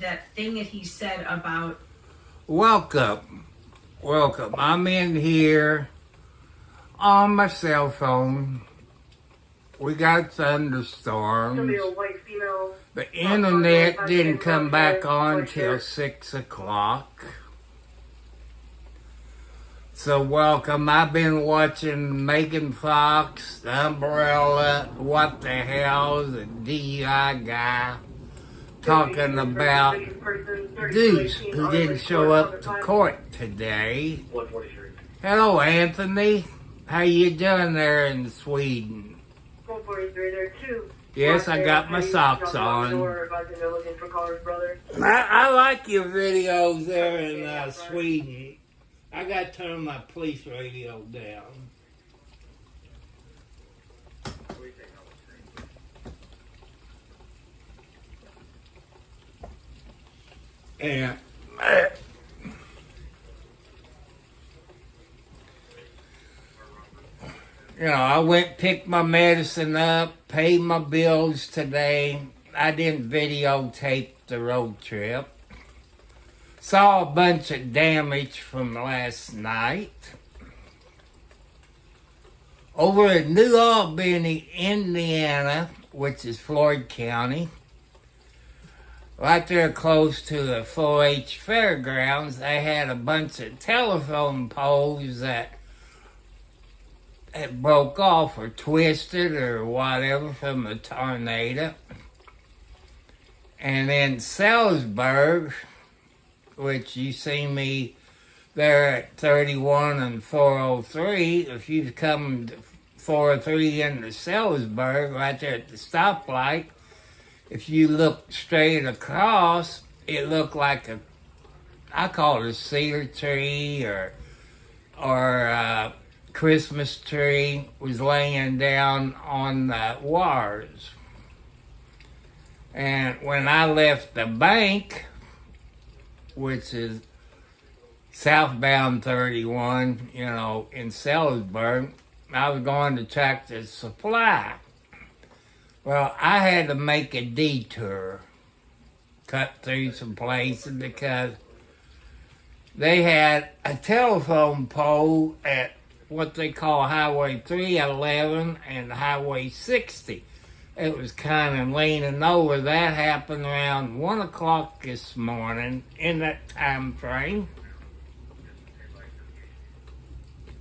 that thing that he said about. Welcome. I'm in here on my cell phone. We got thunderstorms. The internet didn't come back on till 6 o'clock. So welcome. I've been watching Megan Fox, The Umbrella, What the Hell, the DI guy, talking about Deuce, who didn't show up to court today. Hello, Anthony. How you doing there in Sweden? 143, there are two. Yes, I got my socks on. I like your videos there in Sweden. I got to turn my police radio down. And I went picked my medicine up, paid my bills today. I didn't videotape the road trip. Saw a bunch of damage from last night. Over in New Albany, Indiana, which is Floyd County, right there close to the 4-H fairgrounds, they had a bunch of telephone poles that broke off or twisted or whatever from the tornado. And in Salisbury, which you see me there at 31 and 403, if you've come to 403 into Salisbury, right there at the stoplight, if you look straight across, it looked like I call it a cedar tree or a Christmas tree was laying down on the wires. And when I left the bank, which is southbound 31, in Salisbury, I was going to Tractor Supply. Well, I had to make a detour, cut through some places because they had a telephone pole at what they call Highway 311 and Highway 60. It was kind of leaning over. That happened around 1 o'clock this morning in that time frame.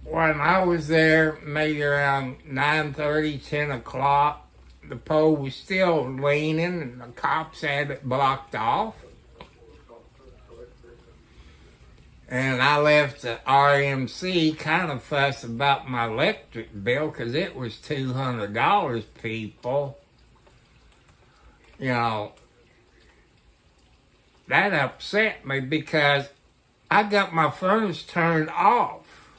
When I was there, maybe around 9:30, 10 o'clock, the pole was still leaning and the cops had it blocked off. And I left the RMC kind of fuss about my electric bill because it was $200, people. That upset me because I got my furnace turned off.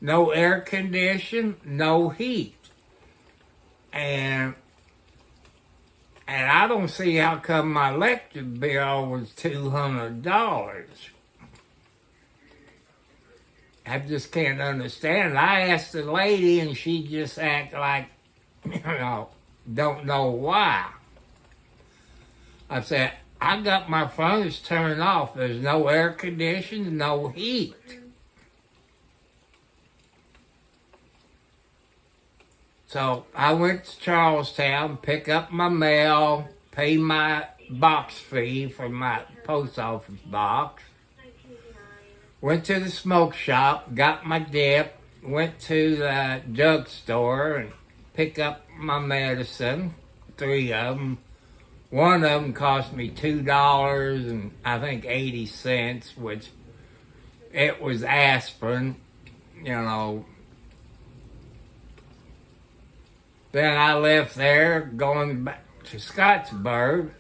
No air condition, no heat. And I don't see how come my electric bill was $200. I just can't understand. I asked the lady and she just acted like, don't know why. I said, I got my furnace turned off. There's no air conditioning, no heat. So I went to Charlestown, pick up my mail, pay my box fee for my post office box. Went to the smoke shop, got my dip, went to the drugstore and picked up my medicine, 3 of them. One of them cost me $2 and I think 80 cents, which it was aspirin, Then I left there going back to Scottsburg,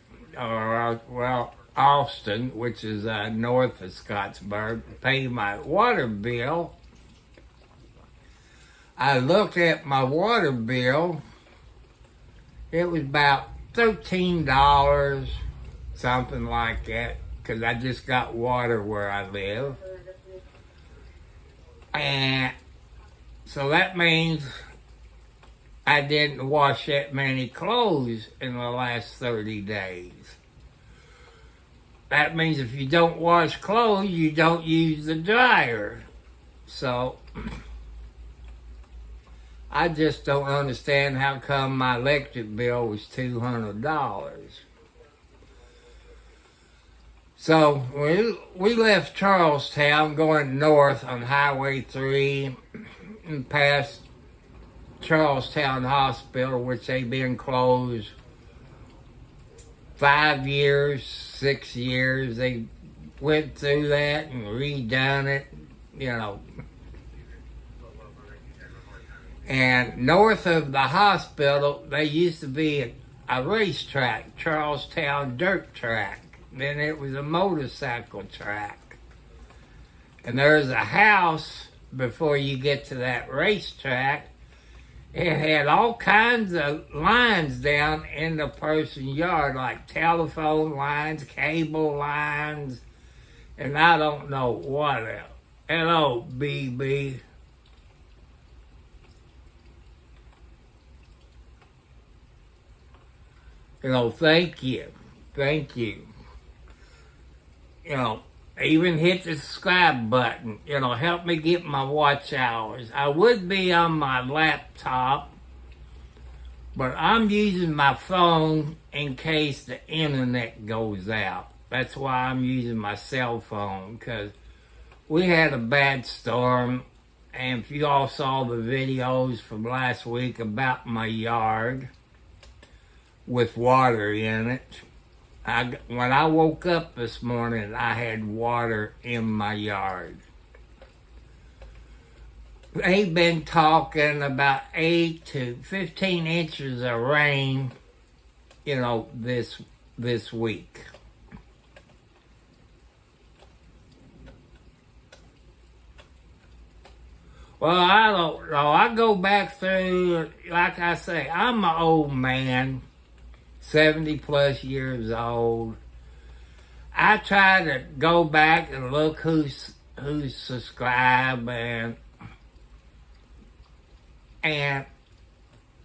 Austin, which is north of Scottsburg, to pay my water bill. I looked at my water bill. It was about $13, something like that, because I just got water where I live. And so that means I didn't wash that many clothes in the last 30 days. that means if you don't wash clothes, you don't use the dryer. So I just don't understand how come my electric bill was $200. So we left Charlestown going north on Highway 3 and past Charlestown Hospital, which they've been closed 5 years, 6 years. They went through that and redone it, you know. And north of the hospital, there used to be a racetrack, Charlestown Dirt Track. Then it was a motorcycle track. And there's a house before you get to that racetrack. It had all kinds of lines down in the person's yard, like telephone lines, cable lines, and I don't know what else. Hello, BB. You know, thank you. Thank you. You know, even hit the subscribe button. You know, help me get my watch hours. I would be on my laptop, but I'm using my phone in case the internet goes out. That's why I'm using my cell phone, because we had a bad storm. And if you all saw the videos from last week about my yard with water in it, when I woke up this morning, I had water in my yard. They've been talking about 8 to 15 inches of rain, you know, this week. Well, I don't know. I go back through, like I say, I'm an old man. 70 plus years old. I try to go back and look who's subscribed and like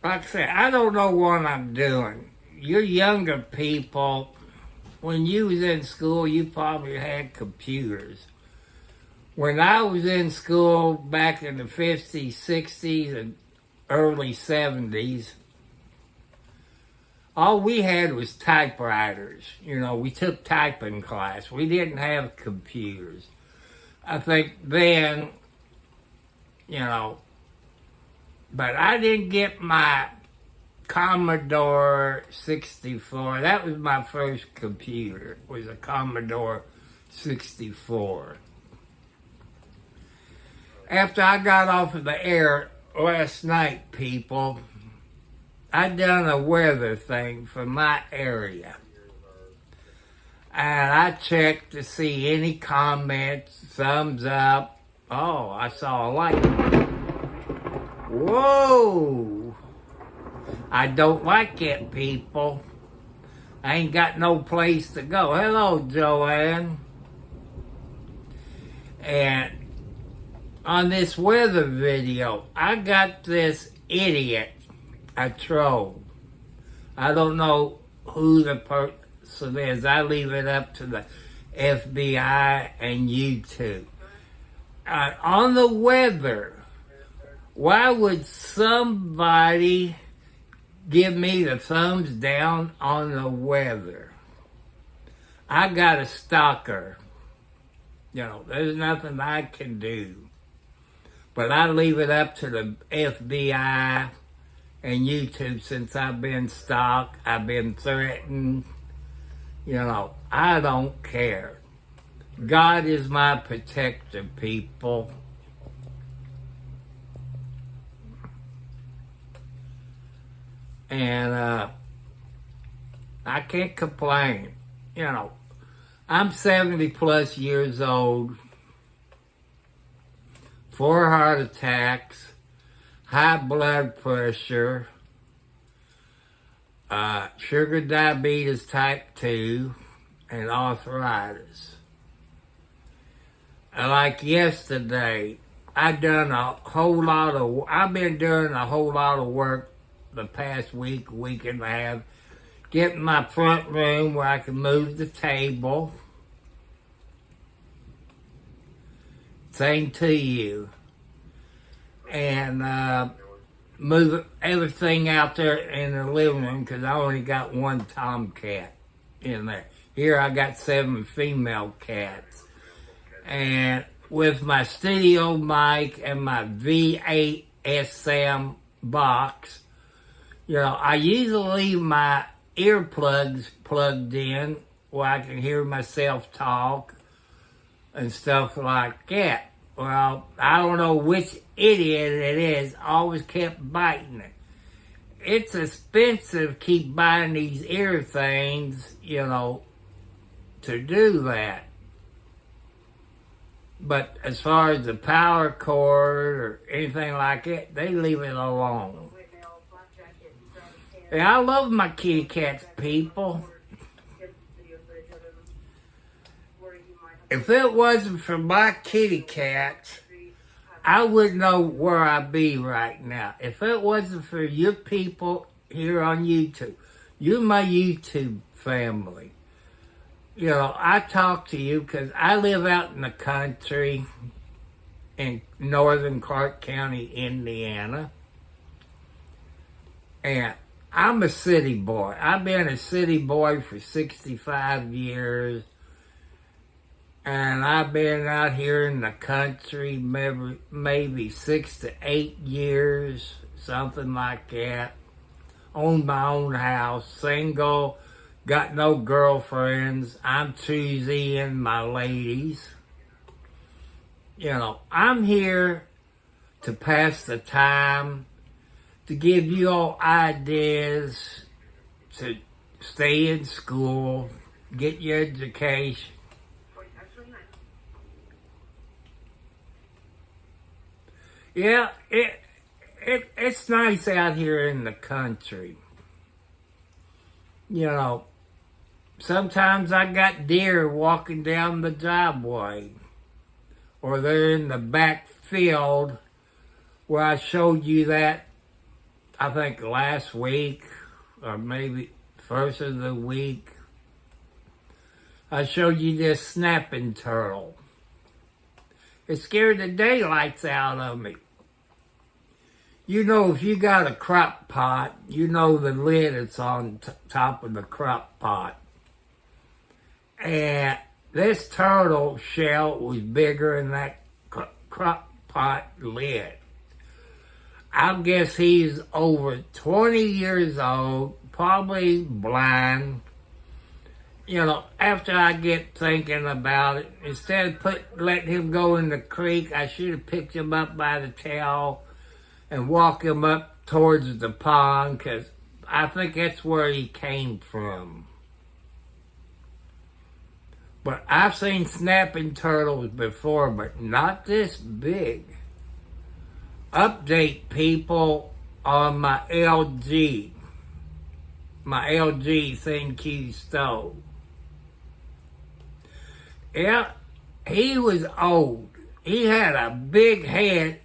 I said, I don't know what I'm doing. You younger people, when you was in school, you probably had computers. When I was in school back in the 50s, 60s, and early 70s, all we had was typewriters. You know, we took typing class. We didn't have computers. I think then, you know, but I didn't get my Commodore 64. That was my first computer. It was a Commodore 64. After I got off of the air last night, people, I done a weather thing for my area. And I checked to see any comments, thumbs up. Oh, I saw a like. Whoa! I don't like it, people. I ain't got no place to go. Hello, Joanne. And on this weather video, I got this idiot, a troll. I don't know who the person is. I leave it up to the FBI and YouTube. On the weather, why would somebody give me the thumbs down on the weather? I got a stalker. You know, there's nothing I can do. But I leave it up to the FBI and YouTube since I've been stalked, I've been threatened. You know, I don't care. God is my protector, people. And I can't complain. You know, I'm 70 plus years old. 4 heart attacks, high blood pressure, sugar diabetes type 2, and arthritis. Like yesterday, I've been doing a whole lot of work the past week and a half, getting my front room where I can move the table, Same to you. And move everything out there in the living room because I only got one tomcat in there. Here I got 7 female cats. And with my studio mic and my V8 SM box, I usually leave my earplugs plugged in where I can hear myself talk and stuff like that. Well, I don't know which idiot it is, always kept biting it. It's expensive to keep buying these ear things, to do that. But as far as the power cord or anything like it, they leave it alone. And I love my kitty cats, people. If it wasn't for my kitty cats, I wouldn't know where I'd be right now. If it wasn't for your people here on YouTube, you're my YouTube family. I talk to you because I live out in the country in northern Clark County, Indiana. And I'm a city boy. I've been a city boy for 65 years. And I've been out here in the country maybe 6 to 8 years, something like that. Own my own house, single, got no girlfriends. I'm choosing my ladies. I'm here to pass the time, to give you all ideas to stay in school, get your education. Yeah, it's nice out here in the country. Sometimes I got deer walking down the driveway, or they're in the back field where I showed you that, I think last week, or maybe first of the week. I showed you this snapping turtle. It scared the daylights out of me. If you got a crock pot, the lid that's on top of the crock pot. And this turtle shell was bigger than that crock pot lid. I guess he's over 20 years old, probably blind. After I get thinking about it, instead of letting him go in the creek, I should have picked him up by the tail and walk him up towards the pond, because I think that's where he came from. But I've seen snapping turtles before, but not this big. Update, people, on my LG ThinQ stove. Yeah, he was old. He had a big head.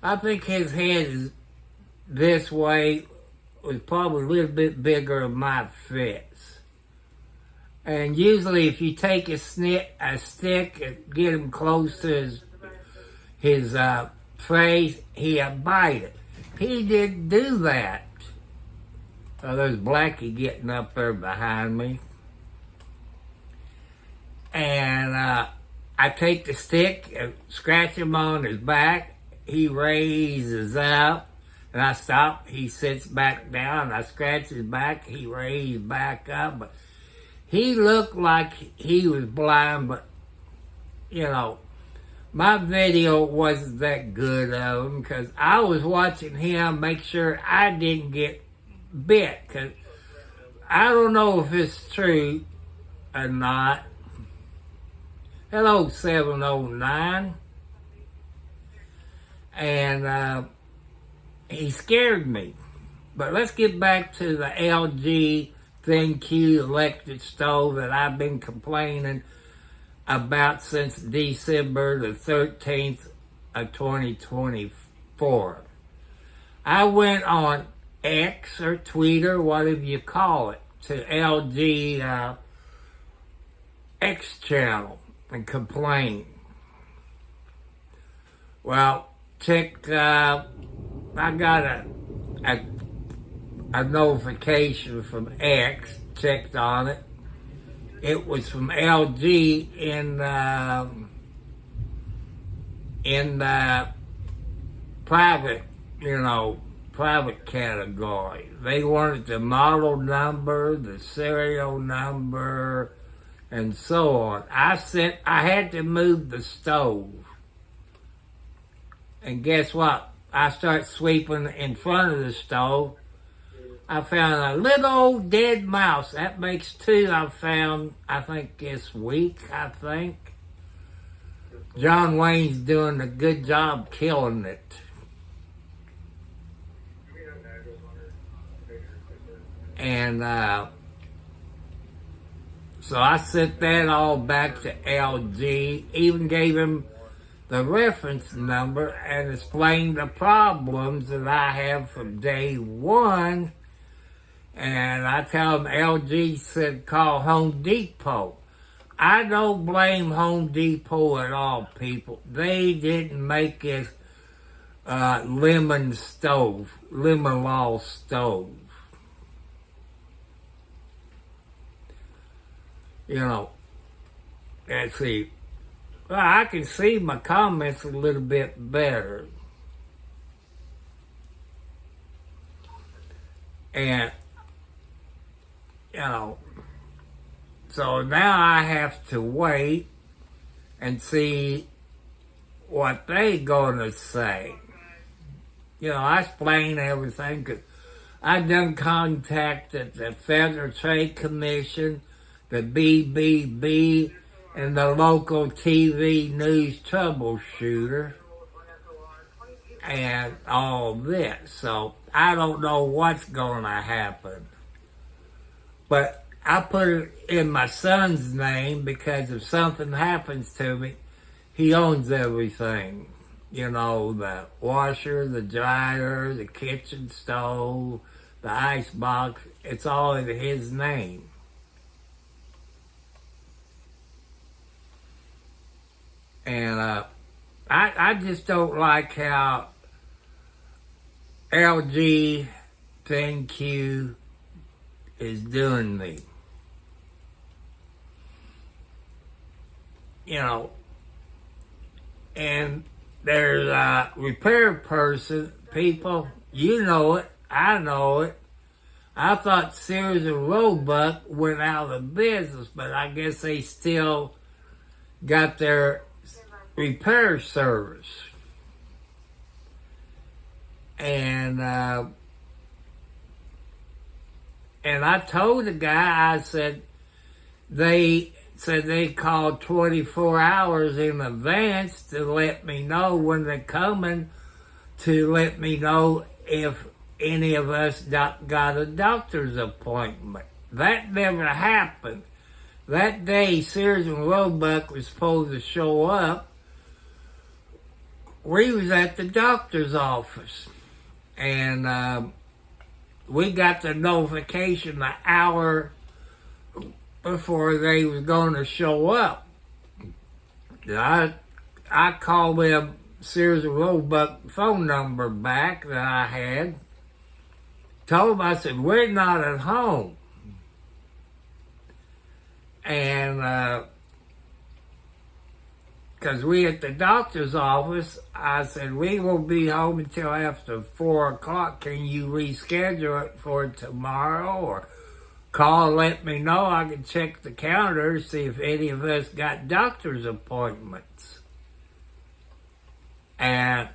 I think his head is this way, was probably a little bit bigger than my fist. And usually if you take a stick and get him close to his face, he'll bite it. He didn't do that. Oh, there's Blackie getting up there behind me. And I take the stick and scratch him on his back. He raises up, and I stop. He sits back down. I scratch his back. He raises back up. But he looked like he was blind, but, my video wasn't that good of him because I was watching him make sure I didn't get bit. Because I don't know if it's true or not. Hello, 709. And he scared me. But let's get back to the LG ThinQ electric stove that I've been complaining about since December the 13th of 2024. I went on X or Twitter, whatever you call it, to LG X channel and complained. Well, check, I got a notification from X, checked on it. It was from LG in the private, private category. They wanted the model number, the serial number, and so on. I had to move the stove. And guess what? I start sweeping in front of the stove. I found a little old dead mouse. That makes 2 I found, I think, this week, I think. John Wayne's doing a good job killing it. And so I sent that all back to LG, even gave him the reference number and explained the problems that I have from day one. And I tell him LG said call Home Depot. I don't blame Home Depot at all, people. They didn't make this lemon law stove. Let's see. Well, I can see my comments a little bit better. And, so now I have to wait and see what they gonna say. I explain everything because I done contacted the Federal Trade Commission, the BBB, and the local TV news troubleshooter, and all this. So I don't know what's gonna happen. But I put it in my son's name because if something happens to me, he owns everything. The washer, the dryer, the kitchen stove, the ice box, it's all in his name. And I just don't like how LG ThinQ is doing me. And there's a repair person, people, you know it, I know it. I thought Sears and Roebuck went out of business, but I guess they still got their repair service. And I told the guy, I said, they called 24 hours in advance to let me know when they're coming, to let me know if any of us got a doctor's appointment. That never happened. That day, Sears and Roebuck was supposed to show up. We was at the doctor's office, and we got the notification an hour before they was going to show up. I called them Sears and Roebuck phone number back that I had. Told them, I said, we're not at home. And because we at the doctor's office, I said, we won't be home until after 4 o'clock. Can you reschedule it for tomorrow? Or call and let me know. I can check the calendar, see if any of us got doctor's appointments. And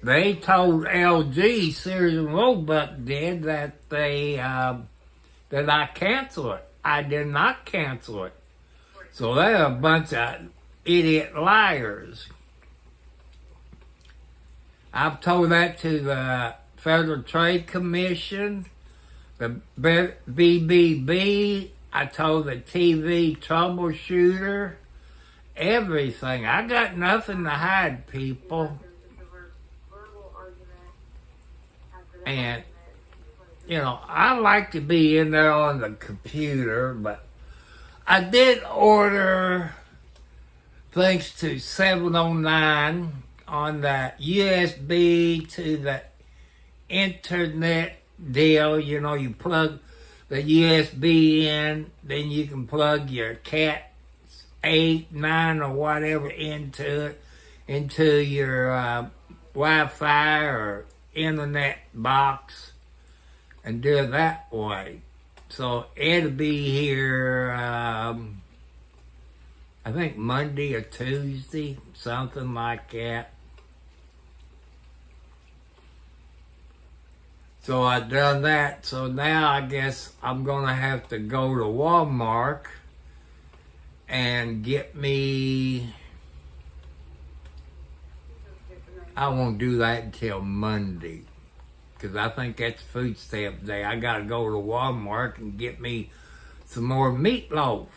they told LG, Sears and Roebuck did, that that I cancel it. I did not cancel it. So they're a bunch of idiot liars. I've told that to the Federal Trade Commission, the BBB, I told the TV troubleshooter, everything. I got nothing to hide, people. And, I like to be in there on the computer, but I did order thanks to 709 on the USB to the internet deal. You know, you plug the USB in, then you can plug your Cat 8, 9, or whatever into your Wi-Fi or internet box and do it that way. So it'll be here, I think Monday or Tuesday, something like that. So I done that. So now I guess I'm gonna have to go to Walmart and get me. I won't do that until Monday, because I think that's food stamp day. I gotta go to Walmart and get me some more meatloaf.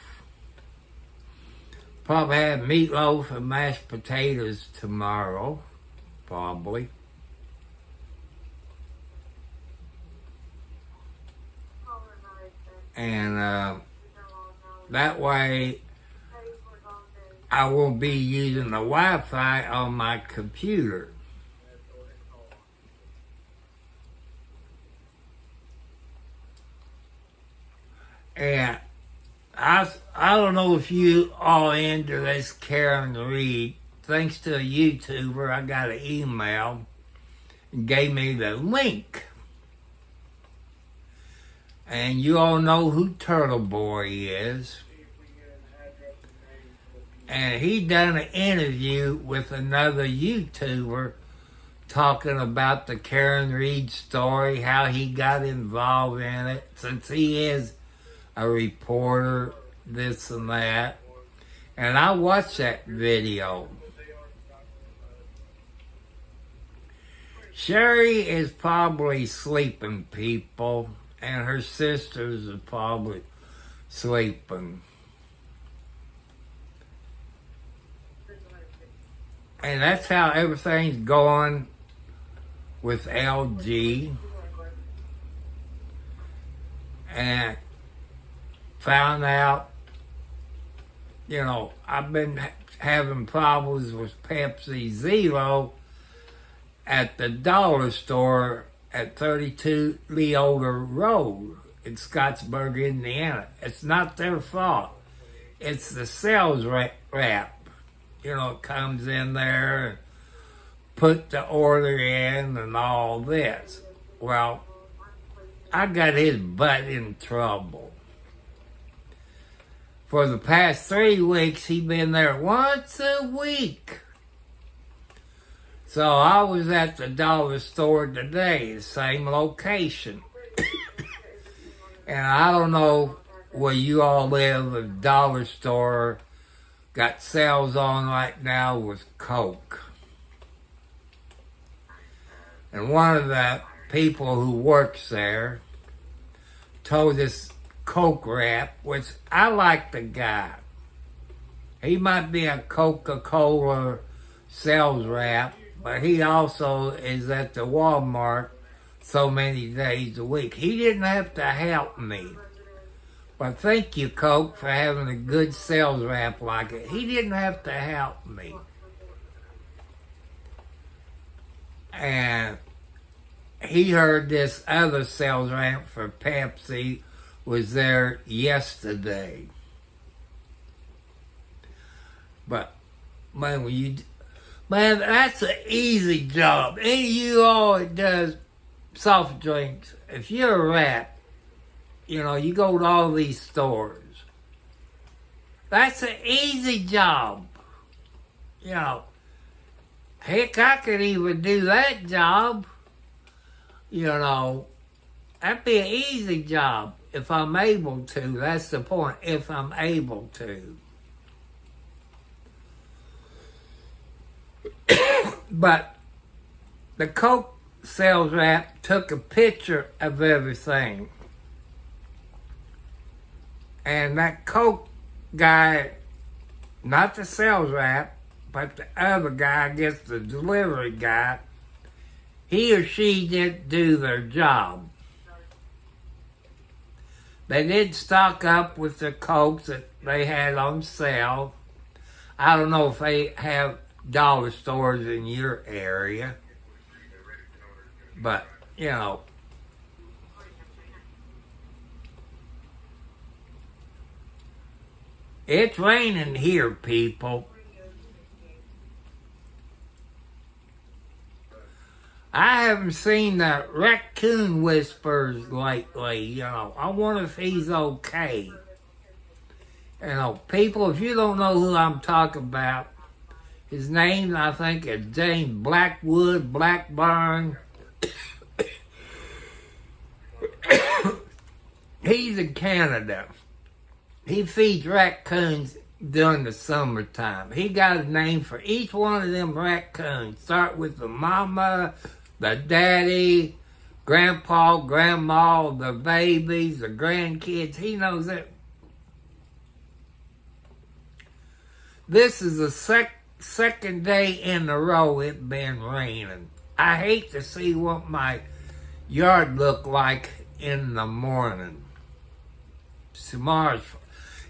Probably have meatloaf and mashed potatoes tomorrow, probably. And that way I won't be using the Wi-Fi on my computer. And I don't know if you all into this Karen Reed. Thanks to a YouTuber, I got an email and gave me the link. And you all know who Turtle Boy is. And he done an interview with another YouTuber talking about the Karen Reed story, how he got involved in it, since he is a reporter, this and that. And I watched that video. Sherry is probably sleeping, people, and her sisters are probably sleeping. And that's how everything's going with LG. And found out, you know, I've been having problems with Pepsi Zero at the dollar store at 32 Leota Road in Scottsburg, Indiana. It's not their fault. It's the sales rep. You know, it comes in there and put the order in and all this. Well, I got his butt in trouble. For the past 3 weeks, he's been there once a week. So I was at the dollar store today, the same location. And I don't know where you all live, a dollar store got sales on right now with Coke. And one of the people who works there told this Coke rep, which I like the guy. He might be a Coca-Cola sales rep, but he also is at the Walmart so many days a week. He didn't have to help me. But thank you, Coke, for having a good sales rep like it. He didn't have to help me. And he heard this other sales rep for Pepsi was there yesterday. But, man, that's an easy job. Any of you all that does soft drinks, if you're a rep, you know, you go to all these stores. That's an easy job. You know, heck, I could even do that job. You know, that'd be an easy job if I'm able to. That's the point, if I'm able to. But the Coke sales rep took a picture of everything. And that Coke guy, not the sales rep, but the other guy, I guess the delivery guy, he or she didn't do their job. They did stock up with the Cokes that they had on sale. I don't know if they have dollar stores in your area, but you know, it's raining here, people. I haven't seen the raccoon whispers lately, you know. I wonder if he's okay. You know, people, if you don't know who I'm talking about, his name, I think, is James Blackwood, Blackburn. He's in Canada. He feeds raccoons during the summertime. He got a name for each one of them raccoons. Start with the mama, the daddy, grandpa, grandma, the babies, the grandkids. He knows it. This is the second day in a row it's been raining. I hate to see what my yard look like in the morning. Tomorrow's,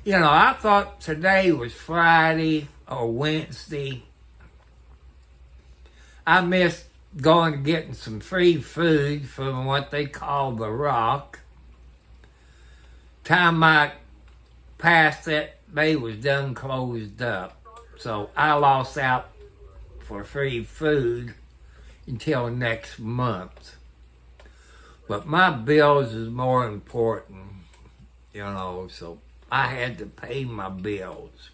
you know, I thought today was Friday or Wednesday. I missed going and getting some free food from what they call the Rock. Time I passed it, they was done closed up. So I lost out for free food until next month. But my bills is more important, you know, so I had to pay my bills.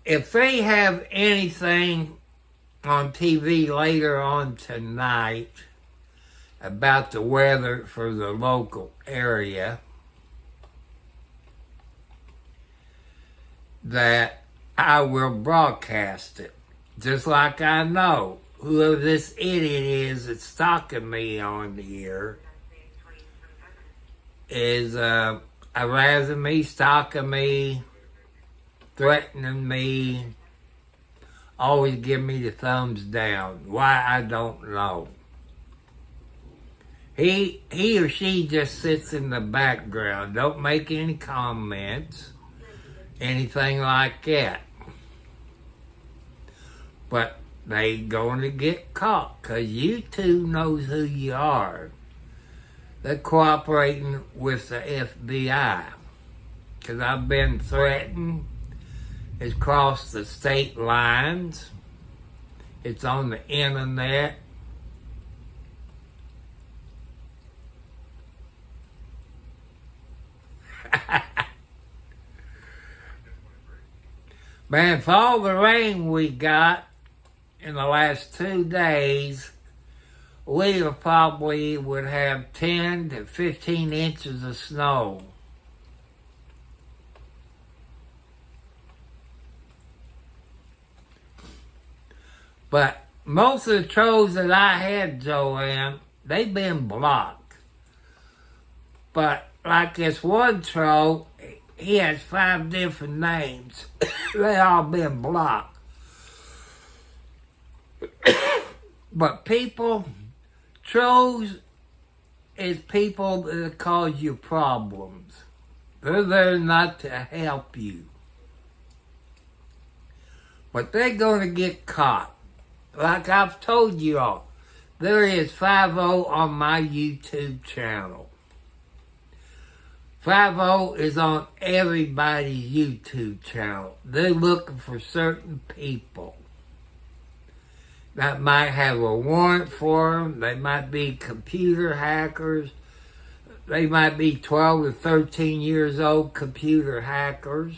If they have anything on TV later on tonight about the weather for the local area, that I will broadcast it. Just like I know who this idiot is that's stalking me on here is harassing me, stalking me, threatening me, always give me the thumbs down. Why, I don't know. He or she just sits in the background, don't make any comments, anything like that. But they going to get caught because YouTube knows who you are. They're cooperating with the FBI because I've been threatened. It's crossed the state lines. It's on the internet. Man, for all the rain we got in the last 2 days, we probably would have 10 to 15 inches of snow. But most of the trolls that I had, Joanne, they've been blocked. But like this one troll, he has 5 different names. They all been blocked. But people, trolls is people that cause you problems. They're there not to help you. But they're going to get caught. Like I've told you all, there is 5-0 on my YouTube channel. 5-0 is on everybody's YouTube channel. They're looking for certain people that might have a warrant for them. They might be computer hackers. They might be 12 to 13 years old computer hackers.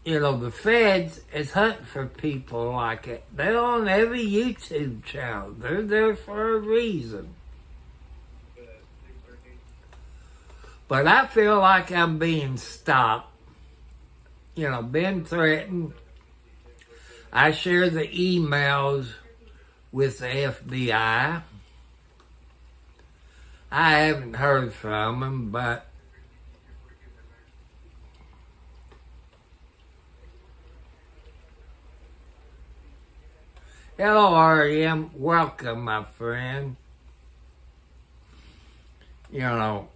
You know, the feds is hunting for people like it. They're on every YouTube channel. They're there for a reason. But I feel like I'm being stopped. You know, been threatened. I share the emails with the FBI. I haven't heard from them, but hello, REM. Welcome, my friend. You know,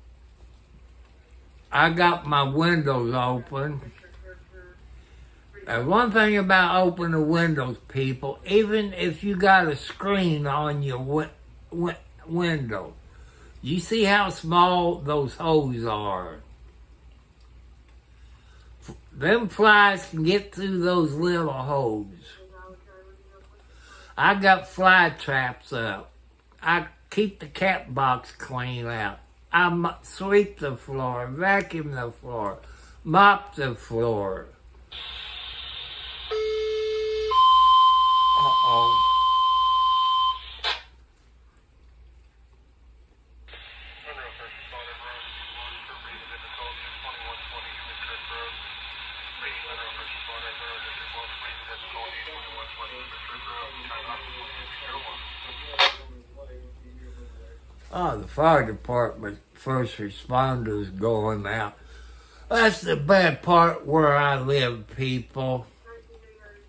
I got my windows open. And one thing about opening the windows, people, even if you got a screen on your window, you see how small those holes are. Them flies can get through those little holes. I got fly traps up. I keep the cat box clean out. I sweep the floor, vacuum the floor, mop the floor. Uh-oh. Oh, the fire department, first responders going out. That's the bad part where I live, people,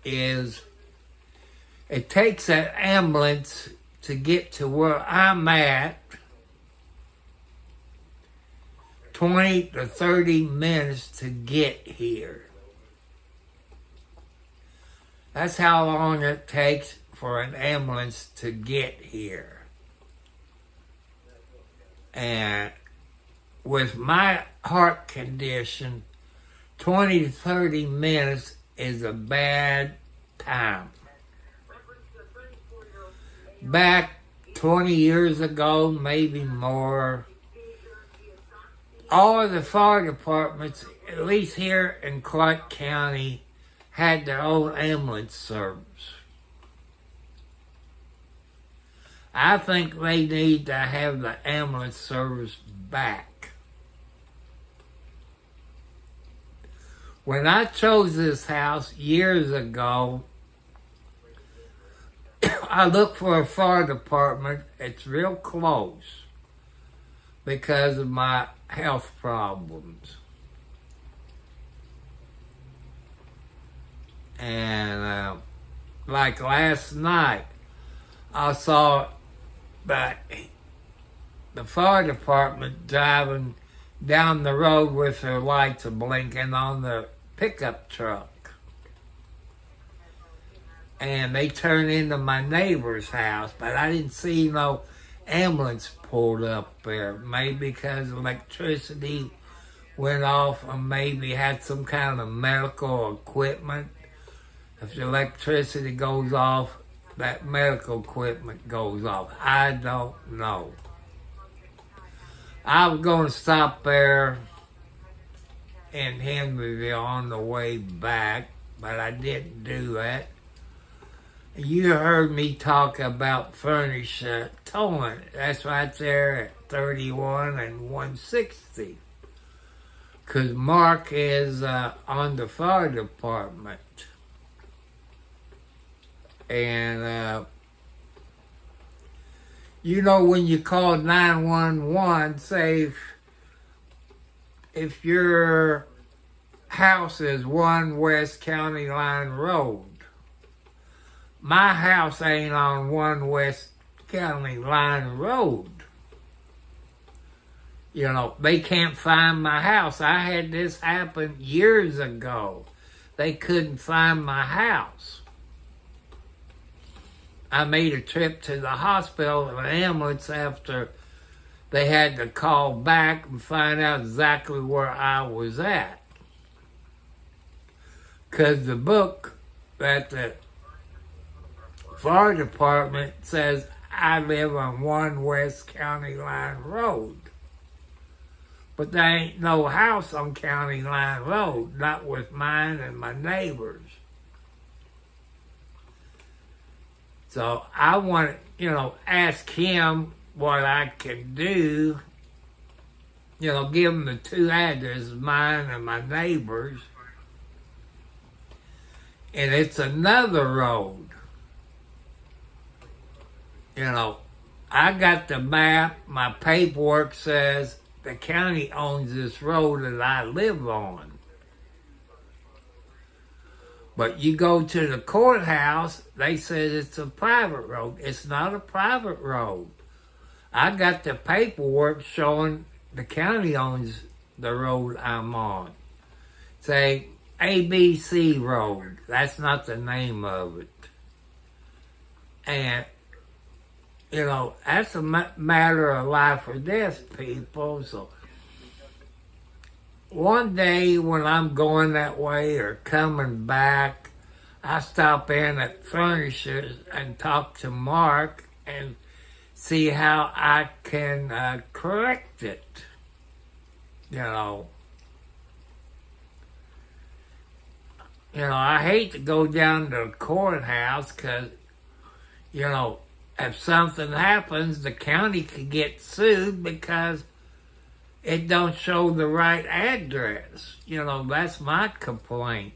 is it takes an ambulance to get to where I'm at 20 to 30 minutes to get here. That's how long it takes for an ambulance to get here. And with my heart condition, 20 to 30 minutes is a bad time. Back 20 years ago, maybe more, all of the fire departments, at least here in Clark County, had their own ambulance service. I think they need to have the ambulance service back. When I chose this house years ago, I looked for a fire department. It's real close because of my health problems. And like last night, I saw the fire department driving down the road with their lights blinking on the pickup truck. And they turned into my neighbor's house, but I didn't see no ambulance pulled up there. Maybe because electricity went off, or maybe had some kind of medical equipment. If the electricity goes off, that medical equipment goes off. I don't know. I was going to stop there in Henryville on the way back, but I didn't do that. You heard me talk about furnish towing. That's right there at 31 and 160. Because Mark is on the fire department. And, you know, when you call 911, say if your house is 1 West County Line Road, my house ain't on 1 West County Line Road. You know, they can't find my house. I had this happen years ago. They couldn't find my house. I made a trip to the hospital in an ambulance after they had to call back and find out exactly where I was at. Because the book that the fire department says I live on 1 West County Line Road. But there ain't no house on County Line Road, not with mine and my neighbors. So I want to, ask him what I can do. Give him the 2 addresses, mine and my neighbors. And it's another road. I got the map. My paperwork says the county owns this road that I live on. But you go to the courthouse, they said it's a private road. It's not a private road. I got the paperwork showing the county owns the road I'm on. Say ABC Road. That's not the name of it. And, that's a matter of life or death, people. So one day when I'm going that way or coming back, I stop in at Furnishers and talk to Mark and see how I can correct it. I hate to go down to the courthouse because, if something happens, the county could get sued because it don't show the right address. That's my complaint.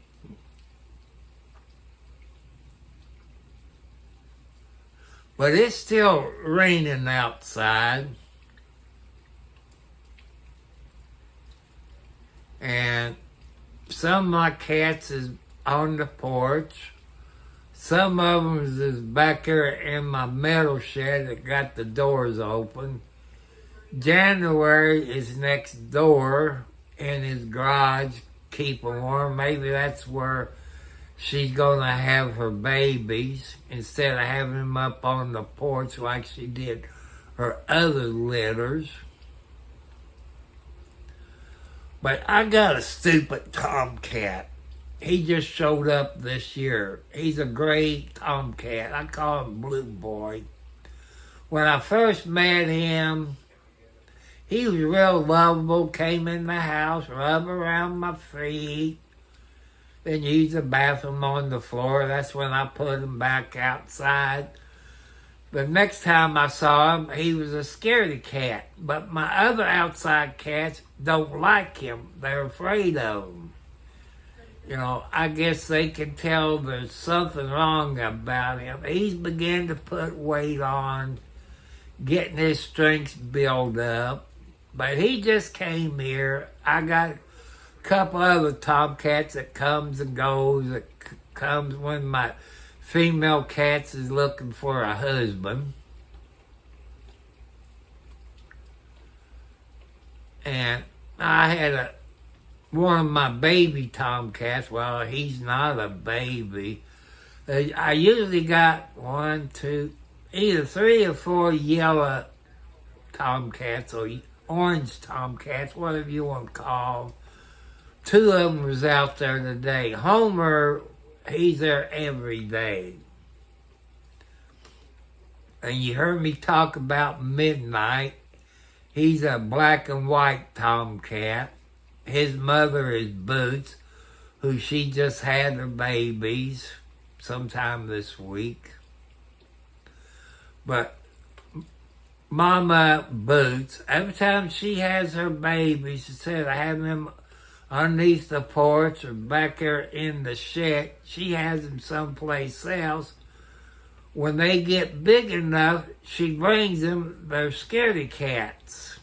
But it's still raining outside. And some of my cats is on the porch. Some of them is back there in my metal shed that got the doors open. January is next door in his garage, keeping warm. Maybe that's where she's going to have her babies instead of having them up on the porch like she did her other litters. But I got a stupid tomcat. He just showed up this year. He's a gray tomcat. I call him Blue Boy. When I first met him, he was real lovable, came in the house, rubbed around my feet, then used the bathroom on the floor. That's when I put him back outside. The next time I saw him, he was a scaredy cat. But my other outside cats don't like him. They're afraid of him. I guess they can tell there's something wrong about him. He's beginning to put weight on, getting his strength built up. But he just came here. I got a couple other tomcats that comes and goes. That comes when my female cats is looking for a husband. And I had one of my baby tomcats. Well, he's not a baby. I usually got either 3 or 4 yellow tomcats or orange tomcats, whatever you want to call them. 2 of them was out there today. Homer, he's there every day. And you heard me talk about Midnight. He's a black and white tomcat. His mother is Boots, who she just had her babies sometime this week. But Mama Boots, every time she has her babies, instead of having them underneath the porch or back there in the shed, she has them someplace else. When they get big enough, she brings them their scaredy cats.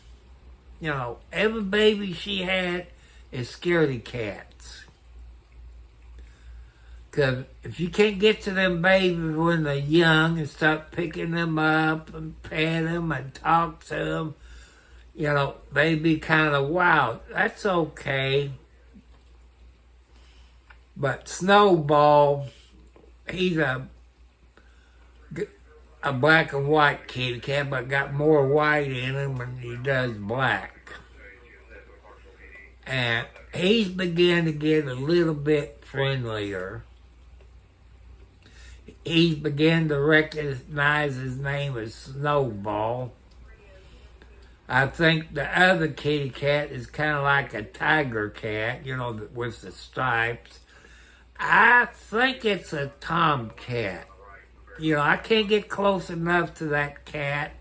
Every baby she had is scaredy cats. Because if you can't get to them babies when they're young and start picking them up and pet them and talk to them, they be kind of wild. That's okay. But Snowball, he's a black and white kitty cat, but got more white in him than he does black. And he's beginning to get a little bit friendlier. He's beginning to recognize his name as Snowball. I think the other kitty cat is kind of like a tiger cat, with the stripes. I think it's a tomcat. I can't get close enough to that cat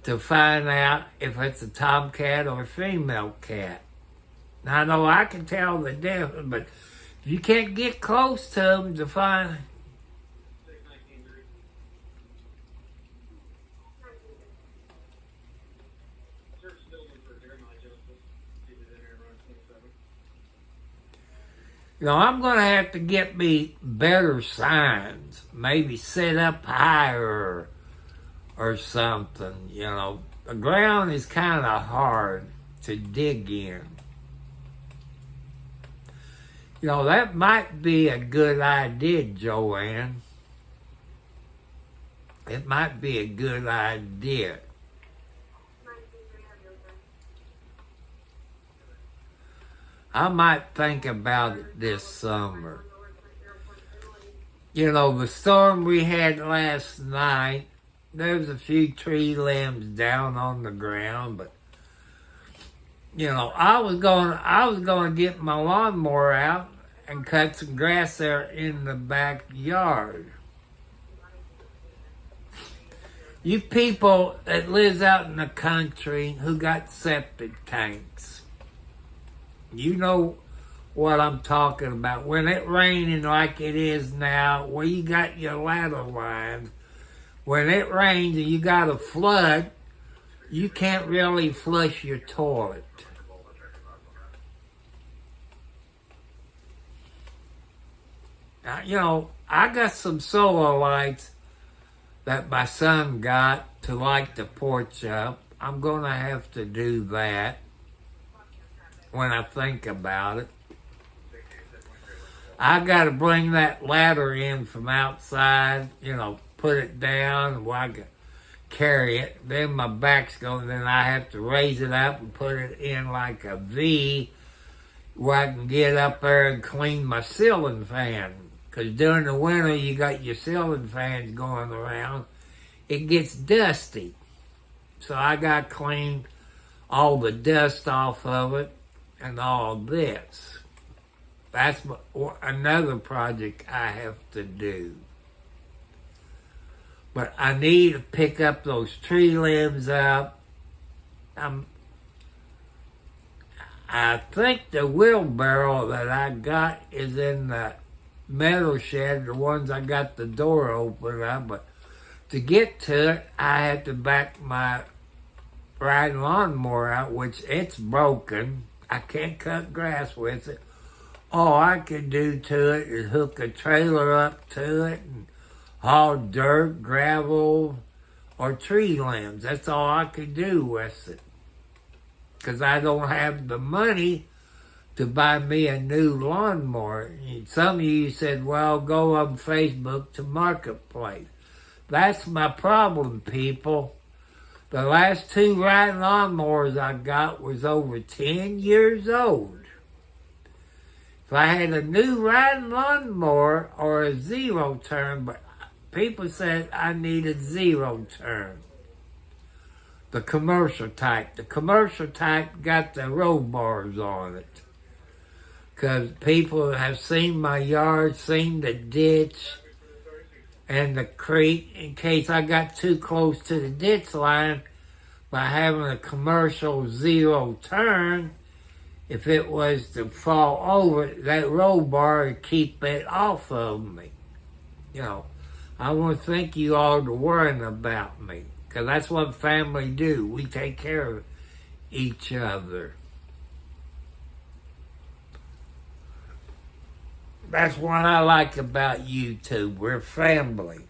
to find out if it's a tomcat or a female cat. Now, I know I can tell the difference, but if you can't get close to them to find... I'm going to have to get me better signs. Maybe set up higher or something, The ground is kind of hard to dig in. You know, that might be a good idea, Joanne. It might be a good idea. I might think about it this summer. You know, the storm we had last night, there's a few tree limbs down on the ground, but you know, I was going to get my lawnmower out and cut some grass there in the backyard. You people that lives out in the country who got septic tanks, you know what I'm talking about. When it raining like it is now, where you got your ladder lines, when it rains and you got a flood, you can't really flush your toilet. Now, you know, I got some solar lights that my son got to light the porch up. I'm going to have to do that when I think about it. I got to bring that ladder in from outside, you know, put it down where I can carry it. Then my back's going, then I have to raise it up and put it in like a V where I can get up there and clean my ceiling fan. Because during the winter, you got your ceiling fans going around. It gets dusty. So I got to clean all the dust off of it and all this. That's another project I have to do. But I need to pick up those tree limbs up. I think the wheelbarrow that I got is in the metal shed, the ones I got the door open up, but to get to it, I had to back my riding lawnmower out, which it's broken. I can't cut grass with it. All I can do to it is hook a trailer up to it and haul dirt, gravel, or tree limbs. That's all I can do with it. Because I don't have the money to buy me a new lawnmower. Some of you said, well, go on Facebook to Marketplace. That's my problem, people. The last 2 riding lawnmowers I got was over 10 years old. If I had a new riding lawnmower or a zero turn, but people said I needed zero turn. The commercial type. The commercial type got the roll bars on it. Because people have seen my yard, seen the ditch and the creek in case I got too close to the ditch line by having a commercial zero turn. If it was to fall over, that roll bar would keep it off of me. You know, I want to thank you all for worrying about me. Because that's what family do. We take care of each other. That's what I like about YouTube. We're family.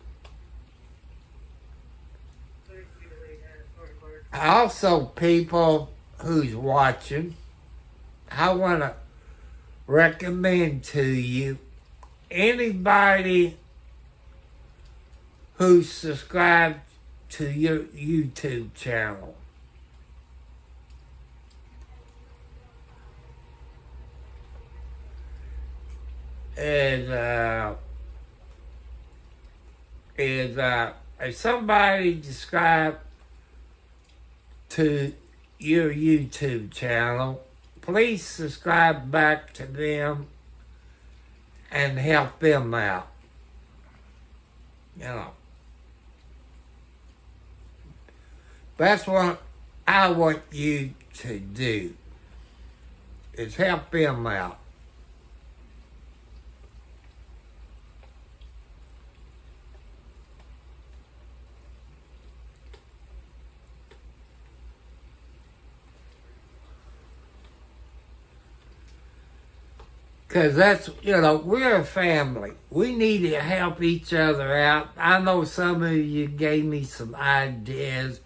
Also, people who's watching, I want to recommend to you anybody who's subscribed to your YouTube channel. If somebody subscribed to your YouTube channel, please subscribe back to them and help them out. You know. That's what I want you to do, is help them out. Because that's, you know, we're a family. We need to help each other out. I know some of you gave me some ideas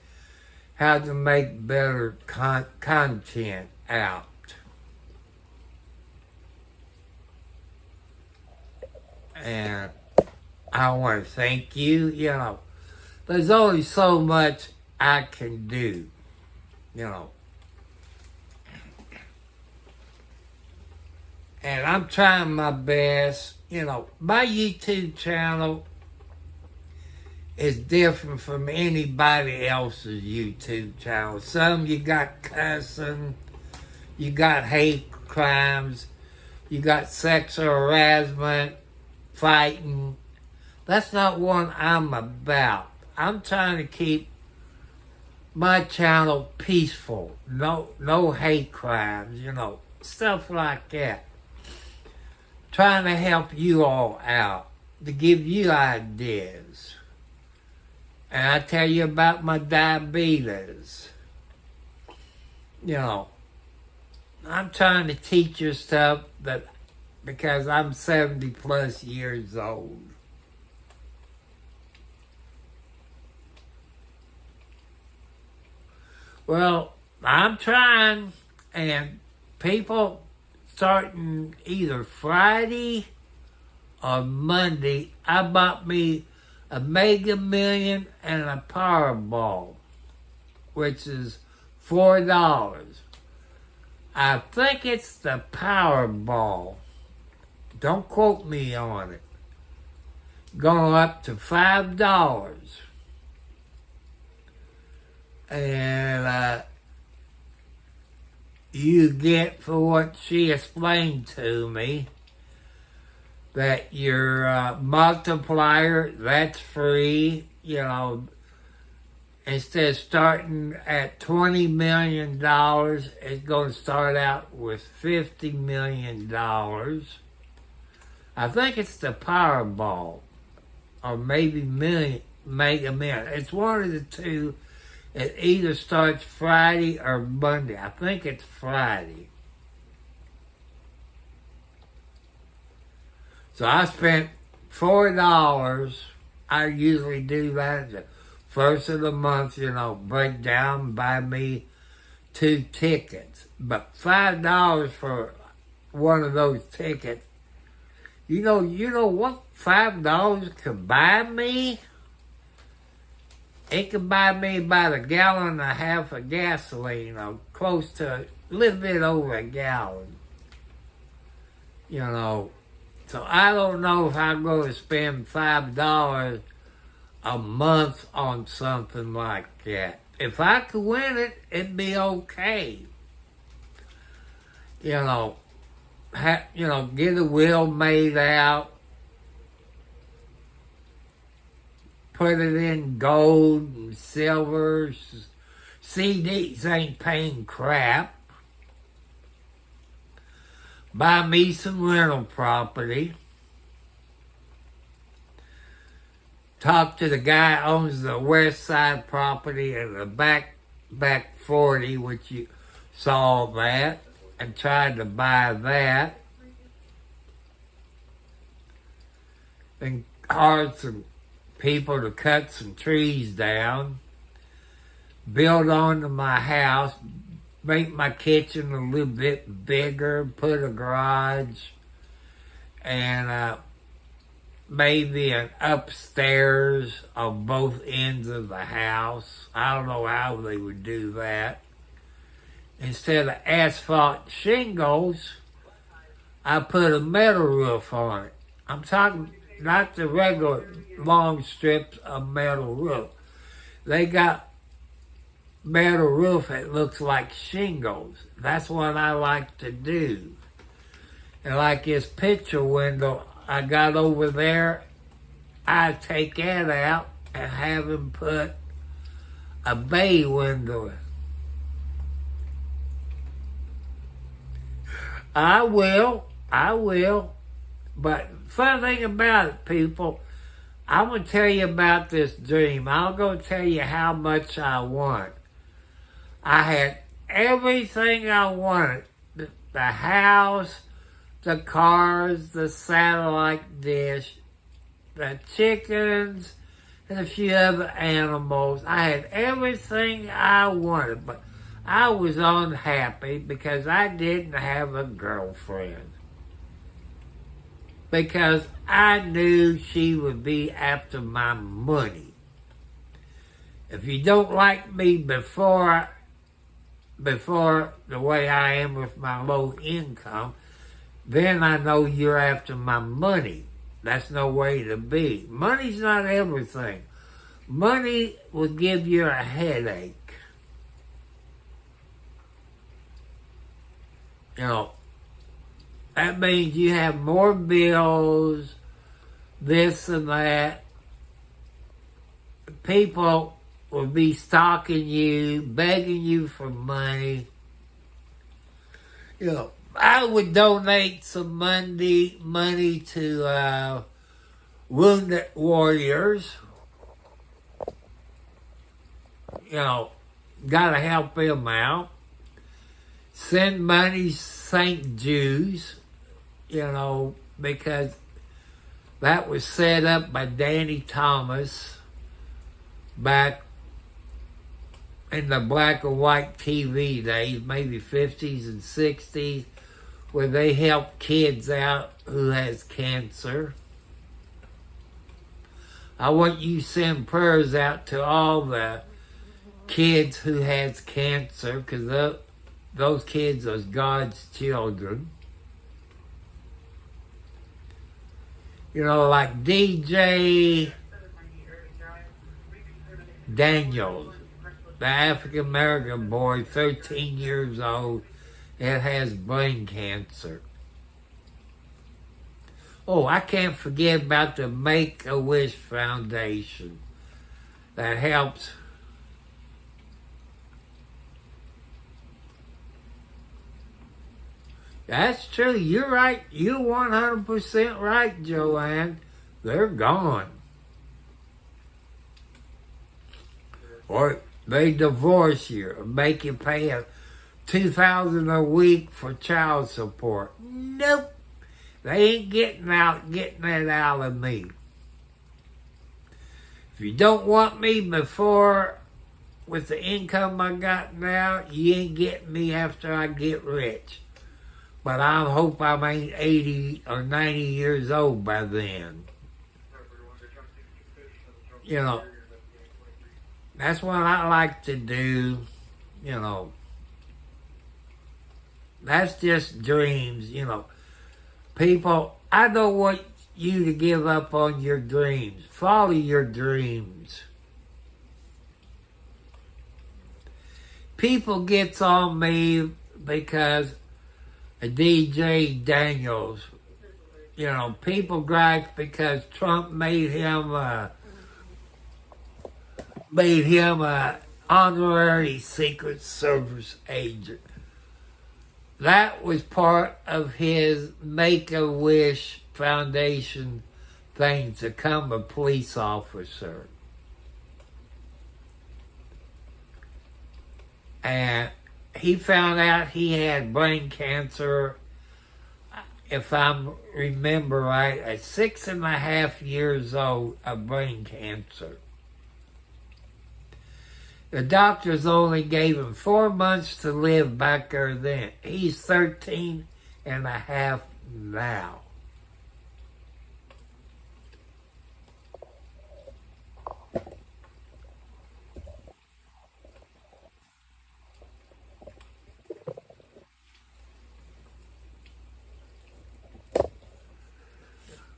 how to make better content out. And I want to thank you. You know, there's only so much I can do. You know. And I'm trying my best. You know, my YouTube channel is different from anybody else's YouTube channel. Some you got cussing, you got hate crimes, you got sexual harassment, fighting. That's not what I'm about. I'm trying to keep my channel peaceful. No hate crimes, you know, stuff like that. Trying to help you all out, to give you ideas. And I tell you about my diabetes. You know, I'm trying to teach you stuff that, because I'm 70 plus years old. Well, I'm trying, and people starting either Friday or Monday, I bought me a Mega Million and a Powerball, which is $4. I think it's the Powerball. Don't quote me on it. Going up to $5. And you get, for what she explained to me, that your multiplier, that's free. You know, instead of starting at $20 million, it's going to start out with $50 million. I think it's the Powerball, or maybe Mega Million. It's one of the two. It either starts Friday or Monday. I think it's Friday. So I spent $4. I usually do that the first of the month, you know, break down, buy me 2 tickets. But $5 for one of those tickets, you know what $5 could buy me? It could buy me about 1.5 gallons of gasoline, or close to a little bit over a gallon. You know, so I don't know if I'm going to spend $5 a month on something like that. If I could win it, it'd be okay. You know, get a will made out. Put it in gold and silver. CDs ain't paying crap. Buy me some rental property. Talk to the guy who owns the west side property and the back 40, which you saw that, and tried to buy that. Then hired some people to cut some trees down, build onto my house, make my kitchen a little bit bigger, put a garage, and maybe an upstairs on both ends of the house. I don't know how they would do that. Instead of asphalt shingles, I put a metal roof on it. I'm talking not the regular long strips of metal roof. They got metal roof that looks like shingles. That's what I like to do. And like this picture window I got over there, I take that out and have them put a bay window. I will. But funny thing about it, people, I'm going to tell you about this dream. I'll go tell you how much I want. I had everything I wanted. The house, the cars, the satellite dish, the chickens, and a few other animals. I had everything I wanted, but I was unhappy because I didn't have a girlfriend. because I knew she would be after my money. If you don't like me before the way I am with my low income, then I know you're after my money. That's no way to be. Money's not everything. Money will give you a headache. You know, that means you have more bills, this and that. People will be stalking you, begging you for money. You know, I would donate some money to wounded warriors. You know, gotta help them out. Send money to St. Jude's, you know, because that was set up by Danny Thomas back in the black and white TV days, maybe 50s and 60s, where they help kids out who has cancer. I want you to send prayers out to all the kids who has cancer, because those kids are God's children. You know, like DJ Daniels, the African American boy, 13 years old, that has brain cancer. Oh, I can't forget about the Make-A-Wish Foundation that helps That's true. You're right. You're 100% right, Joanne. They're gone. Or they divorce you or make you pay $2,000 a week for child support. Nope. They ain't getting that out of me. If you don't want me before with the income I got now, you ain't getting me after I get rich. But I hope I'm 80 or 90 years old by then. You know, that's what I like to do, you know. That's just dreams, you know. People, I don't want you to give up on your dreams. Follow your dreams. People gets on me because DJ Daniels, you know, people gripe because Trump made him a honorary Secret Service agent. That was part of his Make-A-Wish Foundation thing to become a police officer. And he found out he had brain cancer, if I remember right, at 6.5 years old, of brain cancer. The doctors only gave him 4 months to live back there then. He's 13.5 now.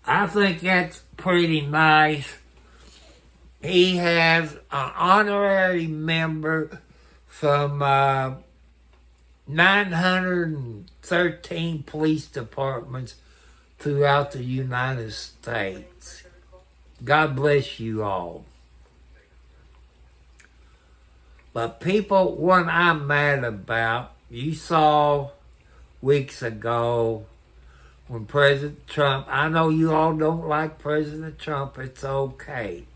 I think that's pretty nice. He has an honorary member from 913 police departments throughout the United States. God bless you all. But people, what I'm mad about, you saw weeks ago when President Trump, I know you all don't like President Trump, it's okay.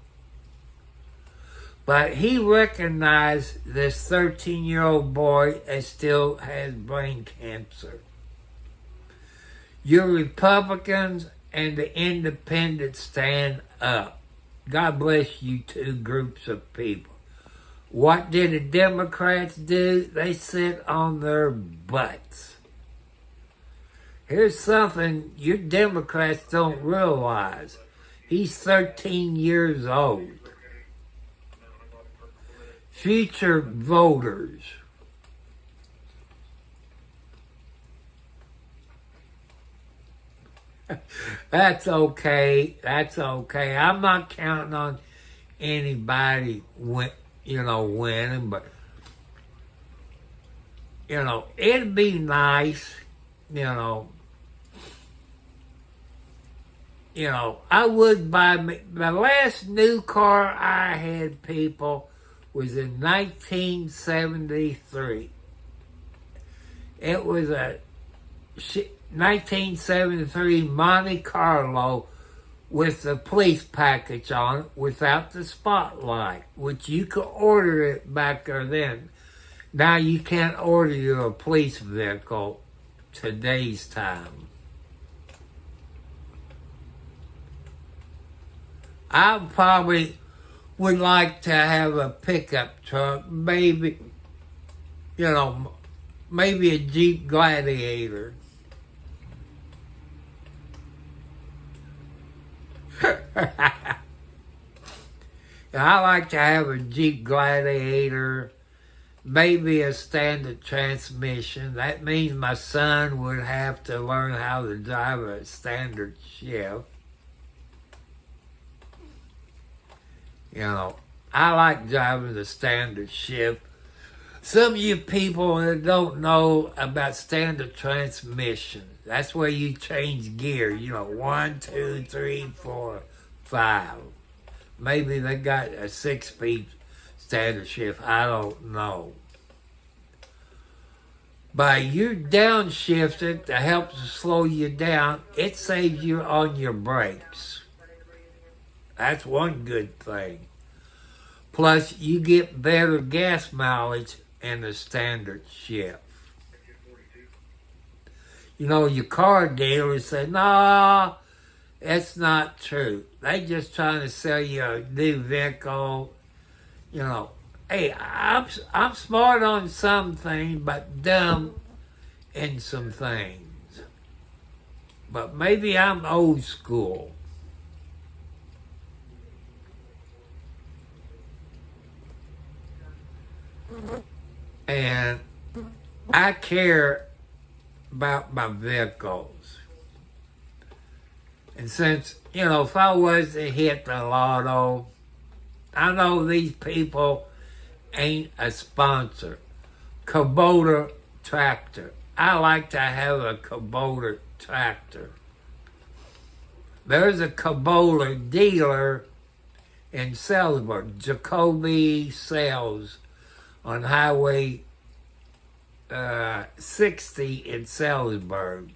But he recognized this 13-year-old boy that still has brain cancer. Your Republicans and the Independents stand up. God bless you two groups of people. What did the Democrats do? They sit on their butts. Here's something you Democrats don't realize. He's 13 years old. Future voters. That's okay. That's okay. I'm not counting on anybody winning, but it'd be nice, I would buy the last new car I had, people, was in 1973. It was a 1973 Monte Carlo with the police package on it without the spotlight, which you could order it back there then. Now you can't order your police vehicle today's time. I probably would like to have a pickup truck, maybe a Jeep Gladiator. I like to have a Jeep Gladiator, maybe a standard transmission. That means my son would have to learn how to drive a standard shift. I like driving the standard shift. Some of you people that don't know about standard transmission, that's where you change gear, 1, 2, 3, 4, 5. Maybe they got a 6-speed standard shift, I don't know. By you downshifting to help to slow you down, it saves you on your brakes. That's one good thing. Plus, you get better gas mileage in the standard shift. Your car dealers say, no, that's not true. They just trying to sell you a new vehicle. Hey, I'm smart on some things, but dumb in some things. But maybe I'm old school. And I care about my vehicles. And since, if I was to hit the lotto, I know these people ain't a sponsor. Kubota tractor. I like to have a Kubota tractor. There's a Kubota dealer in Salisbury, Jacoby Sales, on Highway 60 in Salisbury.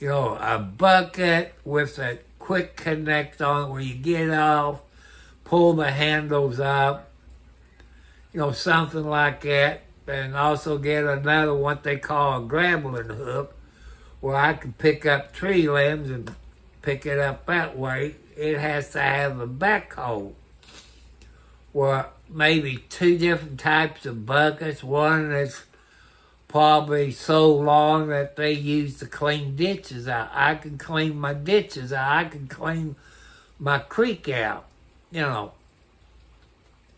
A bucket with a quick connect on it where you get off, pull the handles up, something like that. And also get another, what they call a grappling hook, where I can pick up tree limbs and pick it up that way. It has to have a backhoe, where maybe 2 different types of buckets. One that's probably so long that they use to clean ditches out. I can clean my ditches out. I can clean my creek out.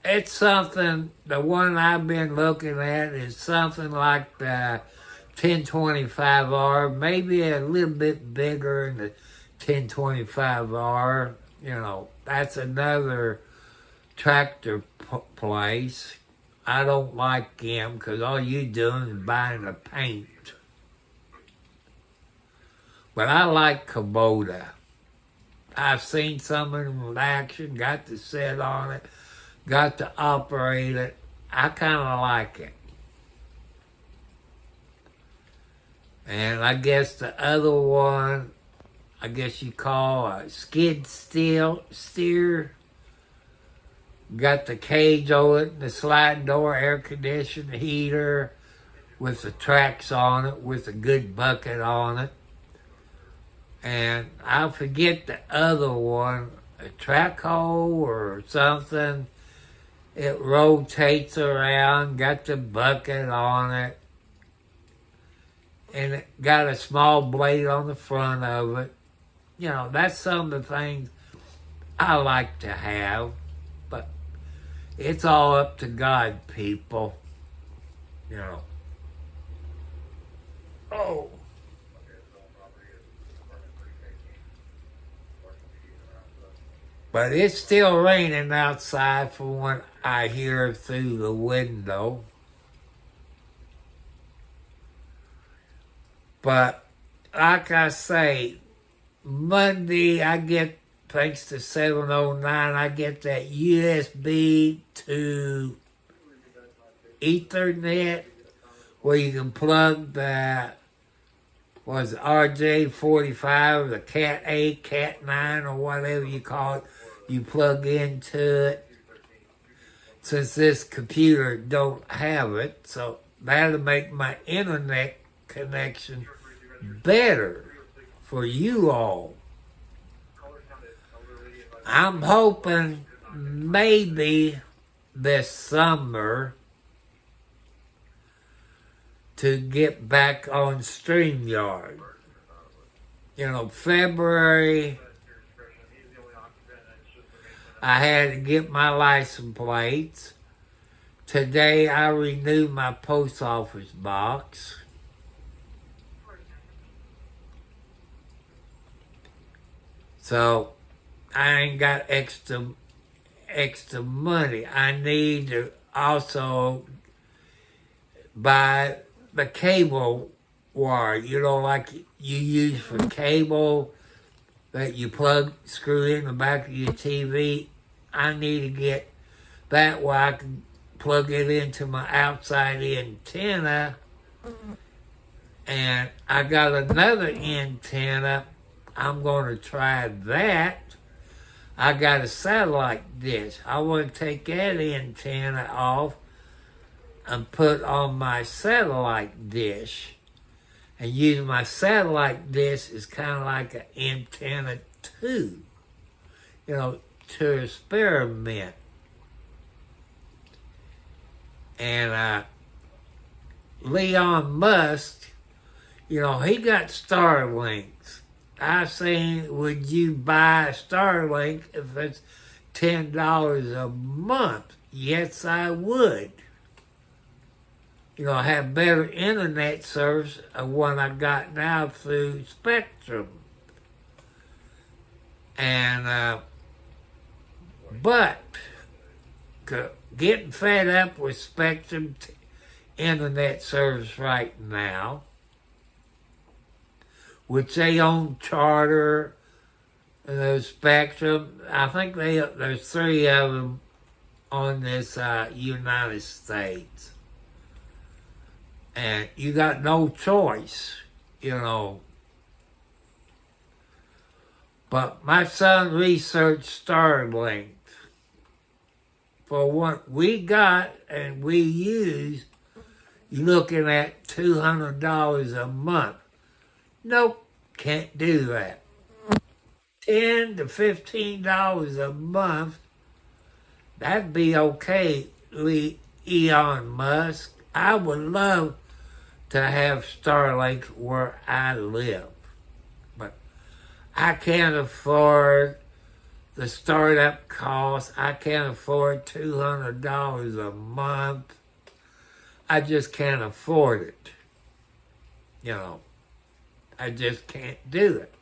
It's something, the one I've been looking at is something like the 1025R, maybe a little bit bigger than the 1025R. That's another tractor place. I don't like them because all you doing is buying the paint. But I like Kubota. I've seen some of them in action, got to sit on it, got to operate it. I kind of like it. And I guess the other one, I guess you call a skid steer. Got the cage on it, the sliding door, air conditioner, heater, with the tracks on it, with a good bucket on it. And I forget the other one, a track hole or something. It rotates around, got the bucket on it. and it got a small blade on the front of it. You know, that's some of the things I like to have, but it's all up to God, people. You know. Oh. But it's still raining outside from what I hear through the window. But like I say, Monday I get, thanks to 709, I get that USB to Ethernet where you can plug the RJ45, the Cat 8, Cat 9, or whatever you call it. You plug into it. Since this computer don't have it, so that'll make my internet connection better for you all. I'm hoping maybe this summer to get back on StreamYard. You know, February, I had to get my license plates. Today, I renewed my post office box. So, I ain't got extra money. I need to also buy the cable wire, you know, like you use for cable that you screw in the back of your TV. I need to get that where I can plug it into my outside antenna. And I got another antenna. I'm going to try that. I got a satellite dish. I want to take that antenna off and put on my satellite dish. And use my satellite dish is kind of like an antenna too. You know, to experiment. And Elon Musk, you know, he got Starlinks. I seen, would you buy Starlink if it's $10 a month? Yes, I would. You know, have better internet service than what I got now through Spectrum. And, but, getting fed up with Spectrum internet service right now, which they own Charter, Spectrum. I think there's 3 of them on this United States. And you got no choice, you know. But my son researched Starlink. For what we got and we use, you're looking at $200 a month. Nope, can't do that. $10 to $15 a month, that'd be okay, Elon Musk. I would love to have Starlink where I live. But I can't afford the startup costs. I can't afford $200 a month. I just can't afford it. You know, I just can't do it.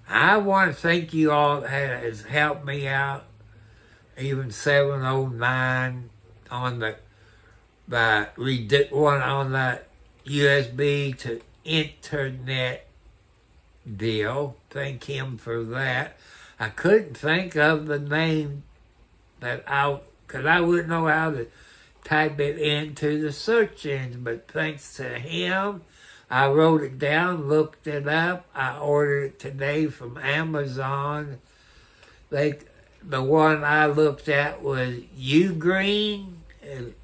I want to thank you all that has helped me out. Even 709 on the one on the USB to internet deal. Thank him for that. I couldn't think of the name because I wouldn't know how to type it into the search engine. But thanks to him, I wrote it down, looked it up. I ordered it today from Amazon. The one I looked at was Ugreen,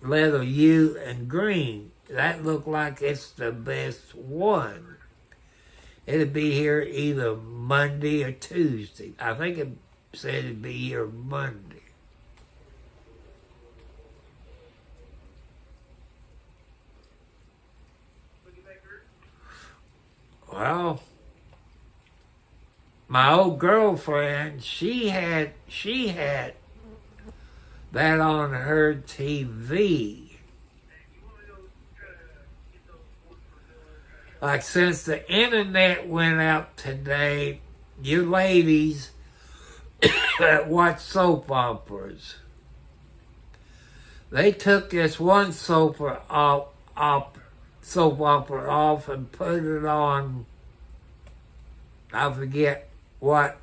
letter U and green. That looked like it's the best one. It'll be here either Monday or Tuesday. I think it said it'd be here Monday. Well, my old girlfriend, she had that on her TV. Like, since the internet went out today, you ladies that watch soap operas, they took this one soap opera off and put it on, I forget what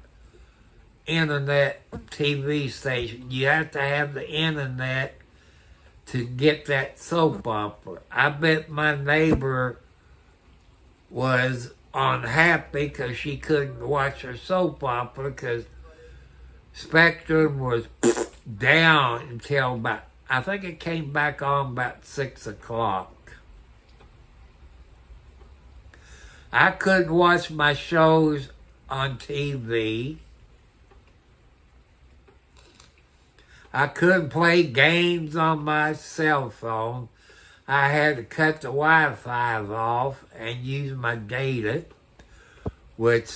internet TV station. You have to have the internet to get that soap opera. I bet my neighbor was unhappy because she couldn't watch her soap opera because Spectrum was down until about, I think it came back on about 6 o'clock. I couldn't watch my shows on TV. I couldn't play games on my cell phone. I had to cut the Wi-Fi off and use my data, which,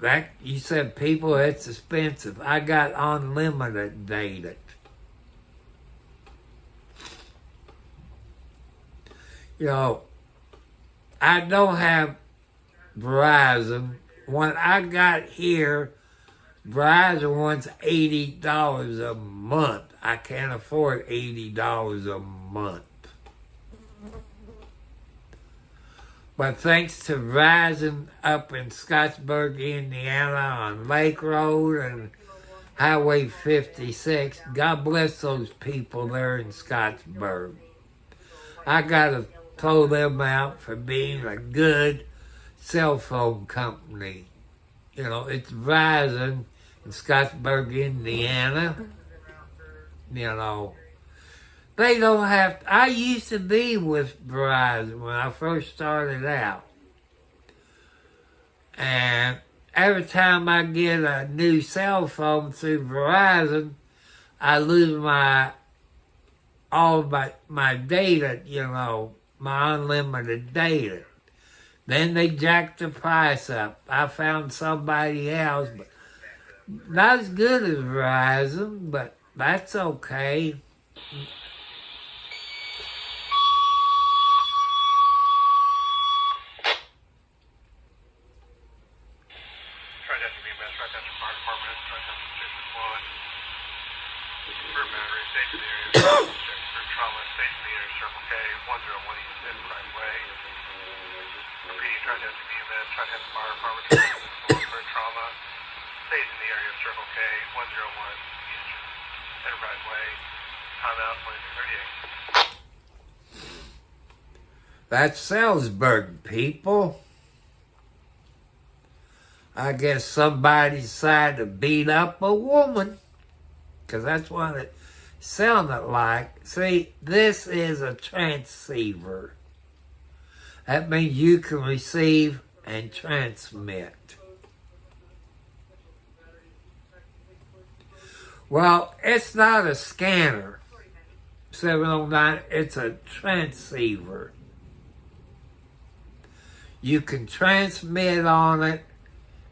that you said, people, it's expensive. I got unlimited data. You know, I don't have Verizon. When I got here, Verizon wants $80 a month. I can't afford $80 a month. But thanks to Verizon up in Scottsburg, Indiana, on Lake Road and Highway 56, God bless those people there in Scottsburg. I gotta throw them out for being a good cell phone company. You know, it's Verizon in Scottsburg, Indiana. You know, they don't have to, I used to be with Verizon when I first started out. And every time I get a new cell phone through Verizon, I lose all my data, you know, my unlimited data. Then they jacked the price up. I found somebody else, but not as good as Verizon, but that's okay. That's Salzburg, people. I guess somebody decided to beat up a woman, because that's what it sounded like. See, this is a transceiver. That means you can receive and transmit. Well, it's not a scanner, 709, it's a transceiver. You can transmit on it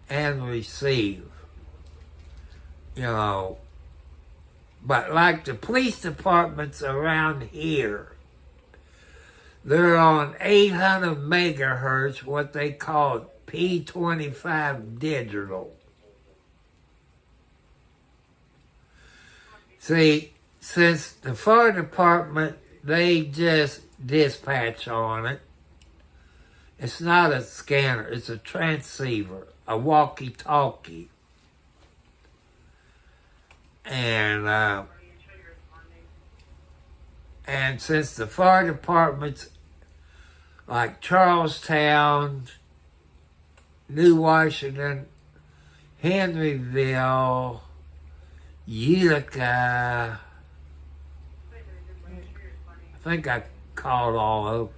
and receive, you know. But like the police departments around here, they're on 800 megahertz, what they call P25 digital. See, since the fire department, they just dispatch on it. It's not a scanner, it's a transceiver, a walkie-talkie. And since the fire departments like Charlestown, New Washington, Henryville, Utica, I think I called all of them,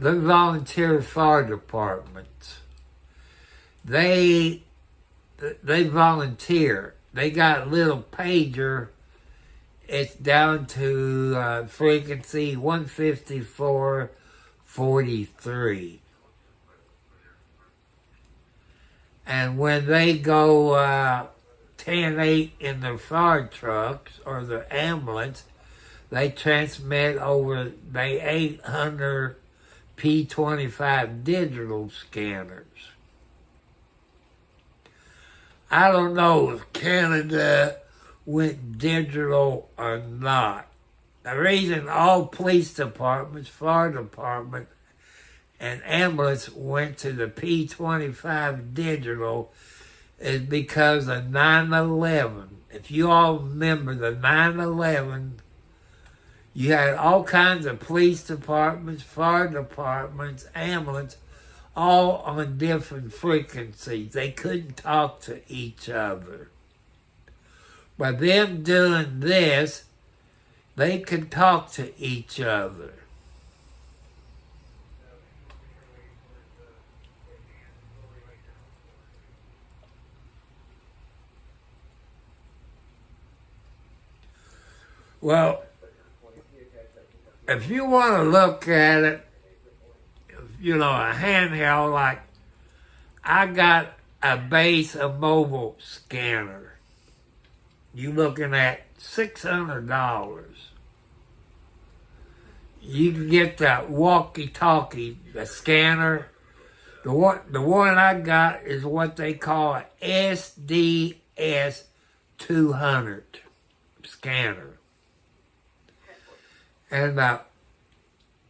the volunteer fire departments. They volunteer. They got a little pager. It's down to frequency 154.43. And when they go 10-8 in their fire trucks or their ambulance, they transmit over the 800 P25 digital scanners. I don't know if Canada went digital or not. The reason all police departments, fire department, and ambulance went to the P25 digital is because of 9/11. If you all remember the 9/11, you had all kinds of police departments, fire departments, ambulance, all on different frequencies. They couldn't talk to each other. By them doing this, they could talk to each other. Well, if you want to look at it, you know, a handheld, like I got a base, a mobile scanner. You looking at $600. You can get that walkie-talkie, the scanner. The one I got is what they call a SDS 200 scanner. And the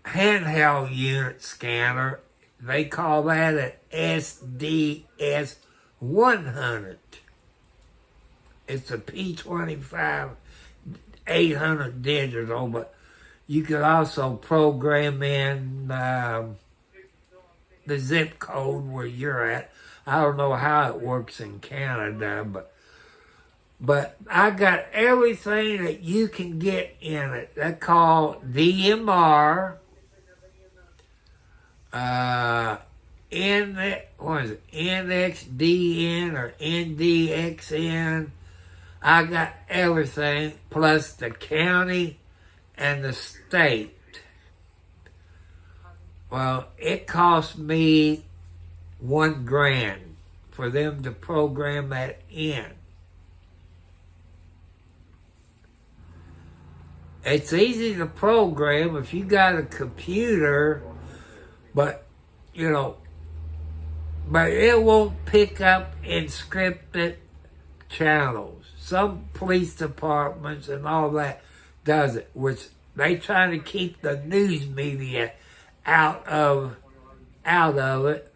handheld unit scanner, they call that an SDS 100. It's a P25 800 digital, but you could also program in the zip code where you're at. I don't know how it works in Canada, but I got everything that you can get in it. They're called DMR, NXDN or NDXN. I got everything, plus the county and the state. Well, it cost me $1,000 for them to program that in. It's easy to program if you got a computer, but it won't pick up encrypted channels. Some police departments and all that does it, which they try to keep the news media out of it,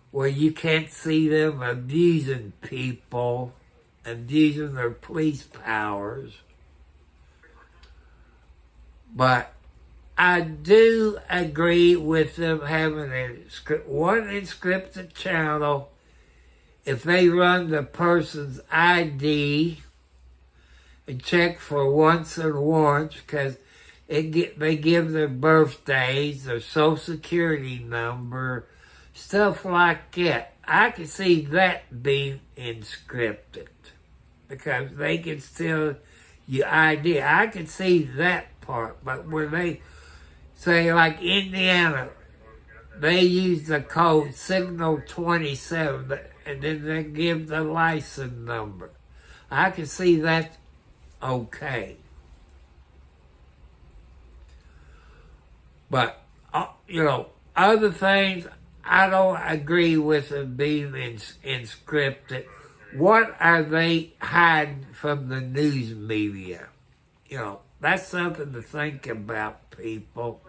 where you can't see them abusing people, abusing their police powers. But I do agree with them having one encrypted channel if they run the person's ID and check for once and once, because they give their birthdays, their social security number, stuff like that. I can see that being encrypted because they can steal your ID. I can see that part, but when they say, like Indiana, they use the code Signal 27 and then they give the license number. I can see that okay. But, other things, I don't agree with them being encrypted. What are they hiding from the news media? That's something to think about, people.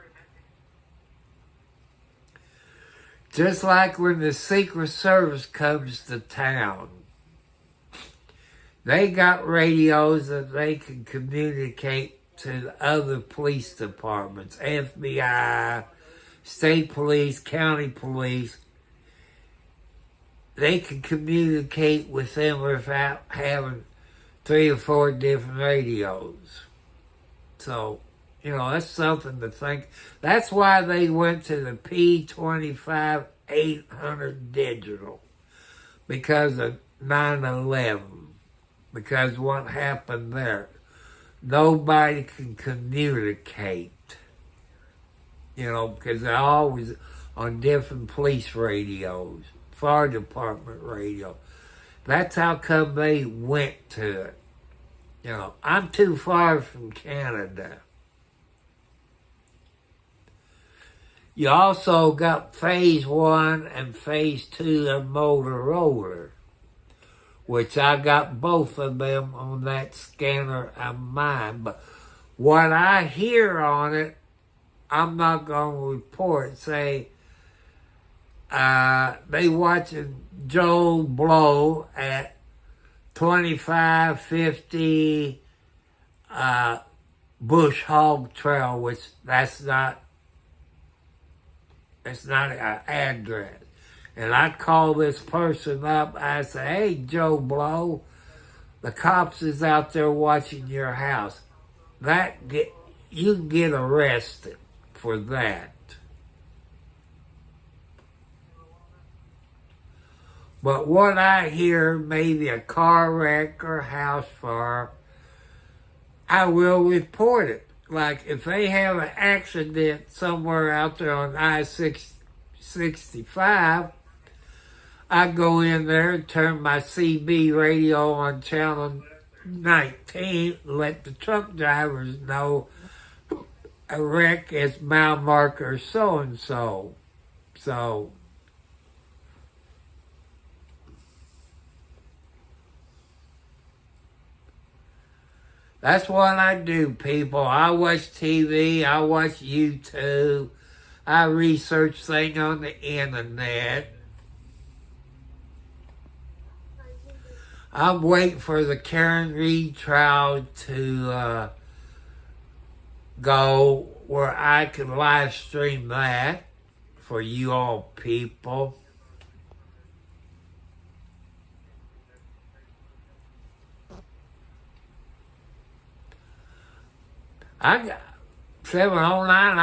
Just like when the Secret Service comes to town, they got radios that they can communicate to other police departments, FBI, state police, county police. They can communicate with them without having 3 or 4 different radios. So, that's something to think. That's why they went to the P25 800 digital, because of 9/11. Because what happened there, nobody can communicate. Because they're always on different police radios fire department radio. That's how come they went to it. You know, I'm too far from Canada. You also got phase 1 and phase 2 of Motorola, which I got both of them on that scanner of mine. But what I hear on it, I'm not going to report. Say, they watching Joe Blow at 2550 Bush Hog Trail, which it's not an address. And I call this person up. I say, hey, Joe Blow, the cops is out there watching your house. You can get arrested for that. But what I hear, maybe a car wreck or house fire, I will report it. Like if they have an accident somewhere out there on I-65, I go in there and turn my CB radio on channel 19, let the truck drivers know a wreck is mile marker so-and-so. So, that's what I do, people. I watch TV, I watch YouTube, I research things on the internet. I'm waiting for the Karen Reed trial to go where I can live stream that for you all people. I got 709.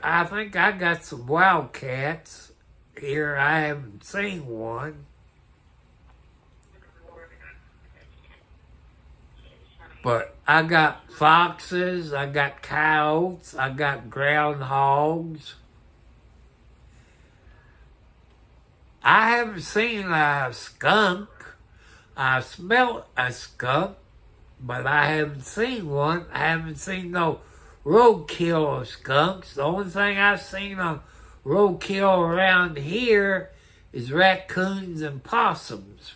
I think I got some Wildcats here. I haven't seen one. But I got foxes, I got coyotes, I got groundhogs. I haven't seen a skunk. I smelled a skunk, but I haven't seen one. I haven't seen no roadkill of skunks. The only thing I've seen on roadkill around here is raccoons and possums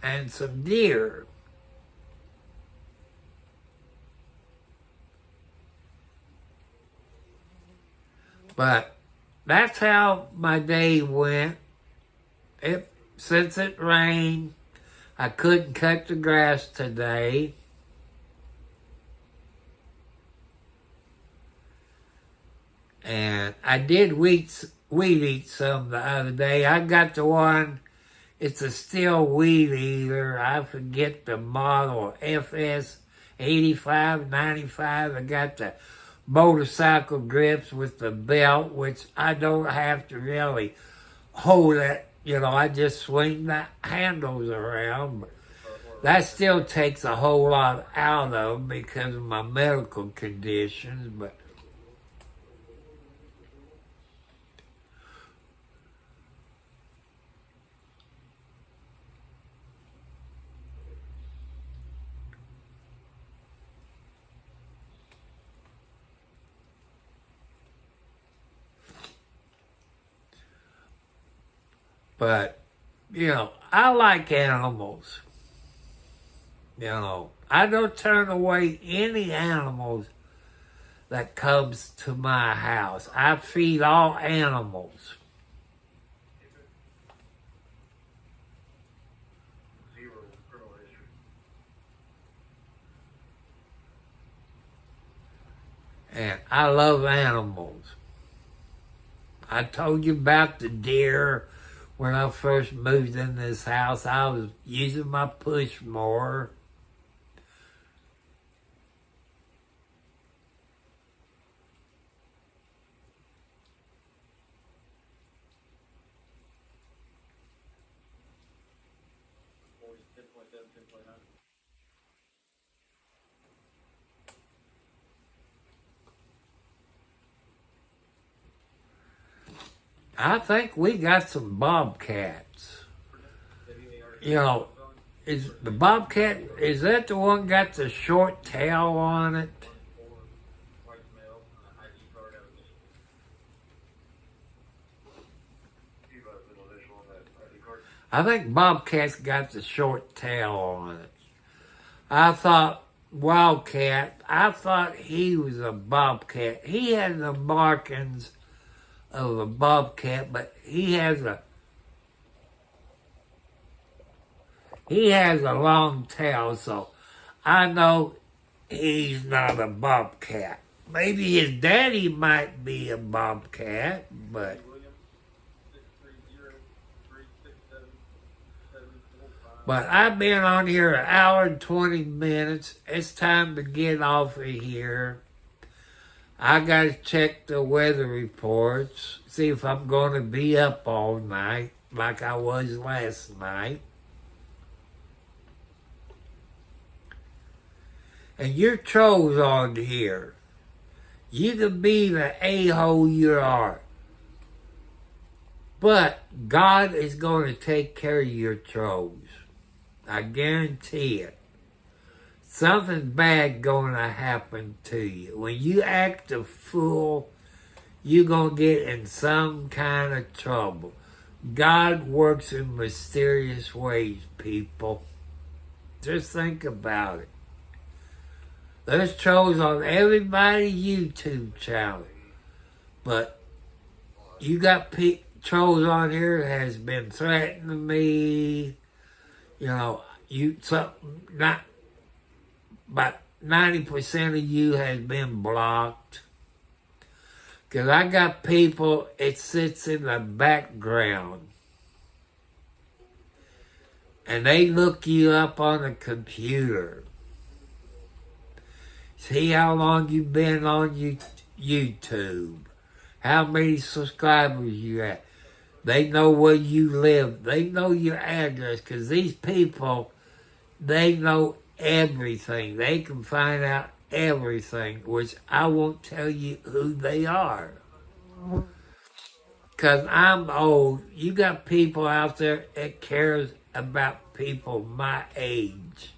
and some deer. But that's how my day went. Since it rained, I couldn't cut the grass today. And I did weed eat some the other day. I got the one, it's a steel weed eater. I forget the model, FS 8595. I got the motorcycle grips with the belt, which I don't have to really hold it. You know, I just swing the handles around. But that still takes a whole lot out of them because of my medical conditions. But, you know, I like animals. You know, I don't turn away any animals that comes to my house. I feed all animals. And I love animals. I told you about the deer. When I first moved in this house, I was using my push mower. I think we got some bobcats. You know, is the bobcat, is that the one got the short tail on it? I think bobcat's got the short tail on it. I thought Wildcat, I thought he was a bobcat. He had the markings of a bobcat, but he has a long tail, so I know he's not a bobcat. Maybe his daddy might be a bobcat, but I've been on here an hour and 20 minutes. It's time to get off of here. I got to check the weather reports, see if I'm going to be up all night like I was last night. And you're trolls on here. You can be the a-hole you are. But God is going to take care of your trolls. I guarantee it. Something bad going to happen to you. When you act a fool, you're going to get in some kind of trouble. God works in mysterious ways, people. Just think about it. There's trolls on everybody's YouTube channel. But you got trolls on here that has been threatening me. You know, not about 90% of you has been blocked. Because I got people, it sits in the background. And they look you up on the computer. See how long you've been on YouTube. How many subscribers you have. They know where you live. They know your address. Because these people, they know everything. They can find out everything. Which I won't tell you who they are. Because I'm old. You got people out there that cares about people my age.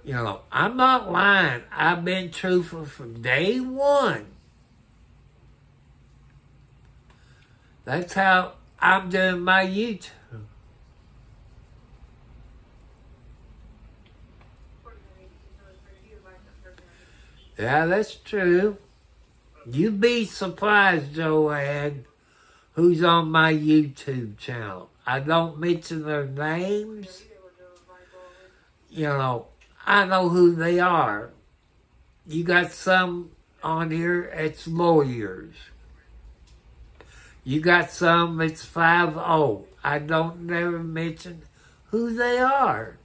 You know, I'm not lying. I've been truthful from day one. That's how I'm doing my YouTube. Yeah, that's true. You'd be surprised, Joanne, who's on my YouTube channel. I don't mention their names. You know, I know who they are. You got some on here, it's lawyers. You got some, it's 5-0. I don't never mention who they are.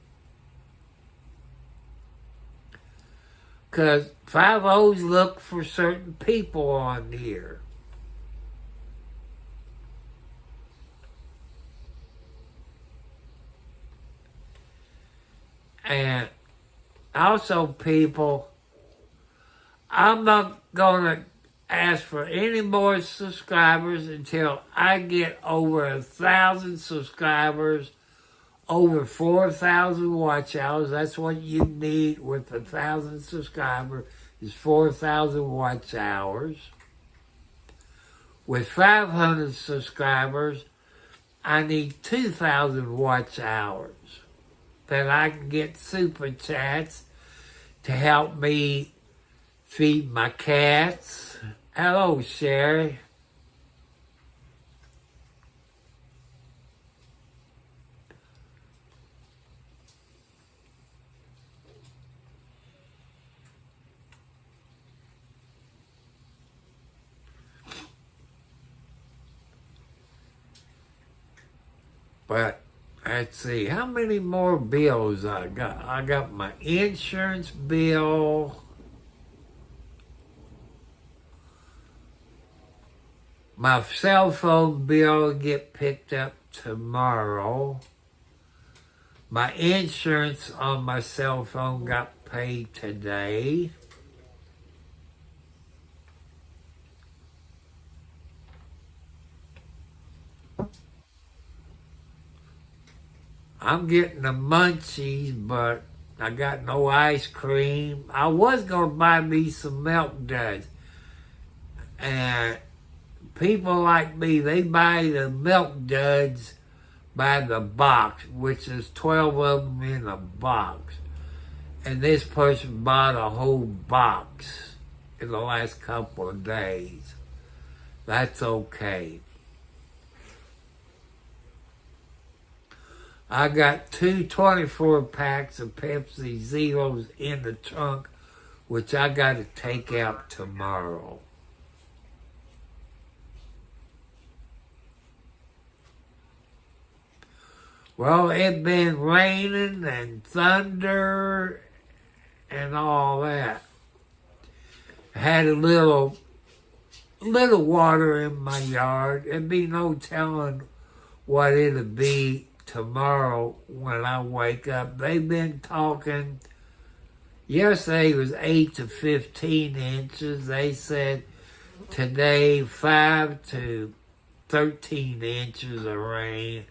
Because 5-0s look for certain people on here. And also, people, I'm not going to ask for any more subscribers until I get over 1,000 subscribers, over 4,000 watch hours. That's what you need with 1,000 subscribers, is 4,000 watch hours. With 500 subscribers, I need 2,000 watch hours. Then I can get super chats to help me feed my cats. Hello, Sherry. But let's see, how many more bills I got? I got my insurance bill. My cell phone bill get picked up tomorrow. My insurance on my cell phone got paid today. I'm getting the munchies, but I got no ice cream. I was going to buy me some Milk Duds. And people like me, they buy the Milk Duds by the box, which is 12 of them in a box. And this person bought a whole box in the last couple of days. That's okay. I got two 24 packs of Pepsi Zeros in the trunk, which I got to take out tomorrow. Well, it's been raining and thunder and all that. I had a little water in my yard. There'd be no telling what it'll be tomorrow when I wake up. They've been talking, yesterday was 8 to 15 inches. They said today 5 to 13 inches of rain.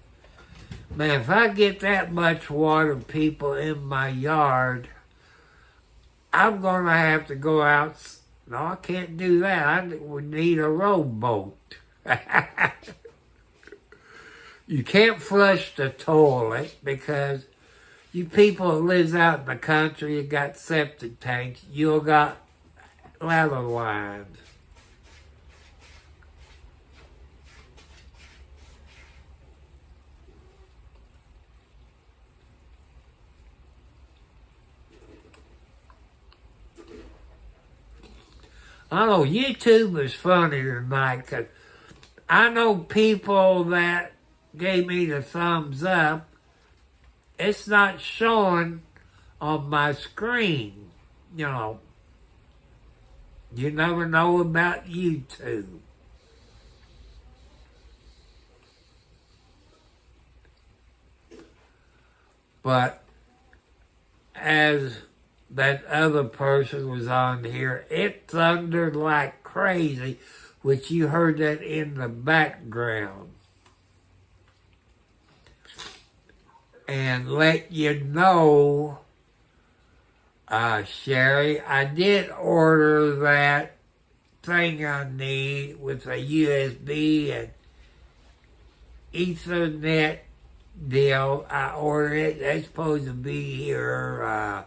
Man, if I get that much water, people, in my yard, I'm going to have to go out. No, I can't do that. I would need a rowboat. You can't flush the toilet because you people that lives out in the country, you got septic tanks, you got ladder lines. I know YouTube is funny tonight because I know people that gave me the thumbs up. It's not showing on my screen. You know, you never know about YouTube. But as that other person was on here, it thundered like crazy, which you heard that in the background. And let you know, Sherry, I did order that thing I need with a USB and Ethernet deal. I ordered it. It's supposed to be here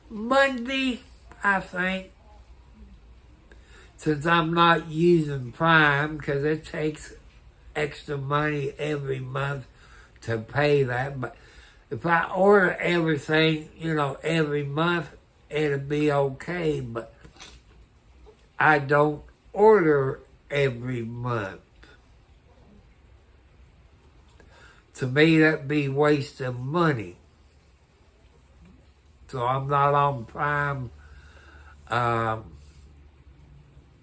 Monday, I think. Since I'm not using Prime, because it takes extra money every month to pay that. But if I order everything, every month, it'll be okay. But I don't order every month. To me, that'd be wasting money. So I'm not on Prime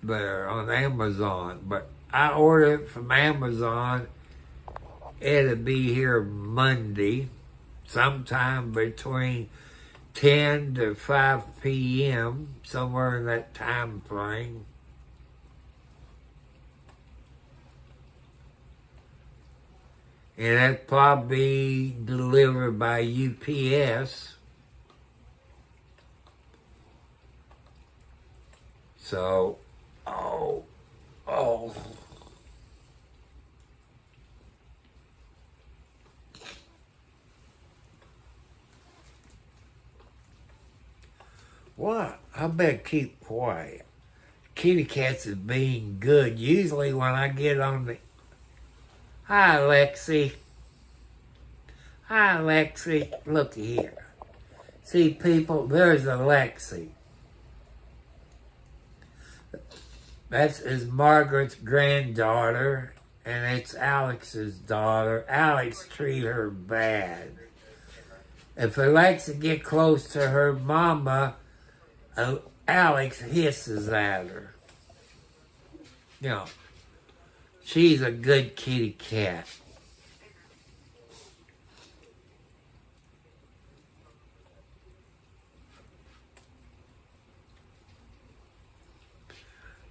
there on Amazon. But I ordered it from Amazon. It'll be here Monday, sometime between 10 to 5 p.m., somewhere in that time frame. And that'll probably be delivered by UPS. So, oh. What? I better keep quiet. Kitty cats is being good. Usually when I get on the... Hi, Lexi. Hi, Lexi. Look here. See, people, there's a Lexi. That is Margaret's granddaughter, and it's Alex's daughter. Alex treat her bad. If Alexa get close to her mama, Alex hisses at her. She's a good kitty cat.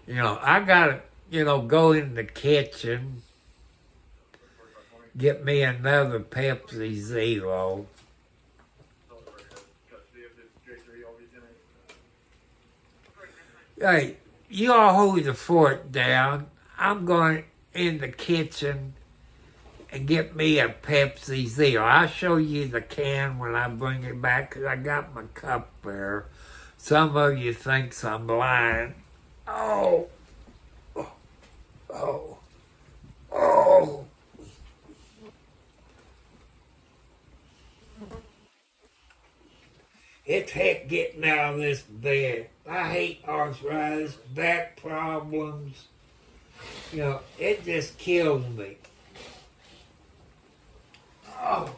I gotta, go in the kitchen, get me another Pepsi Zero. Hey, you all hold the fort down. I'm going in the kitchen and get me a Pepsi Zero. I'll show you the can when I bring it back, 'cause I got my cup there. Some of you thinks I'm lying. Oh. Oh. Oh. It's heck getting out of this bed. I hate arthritis, back problems. You know, it just kills me. Oh.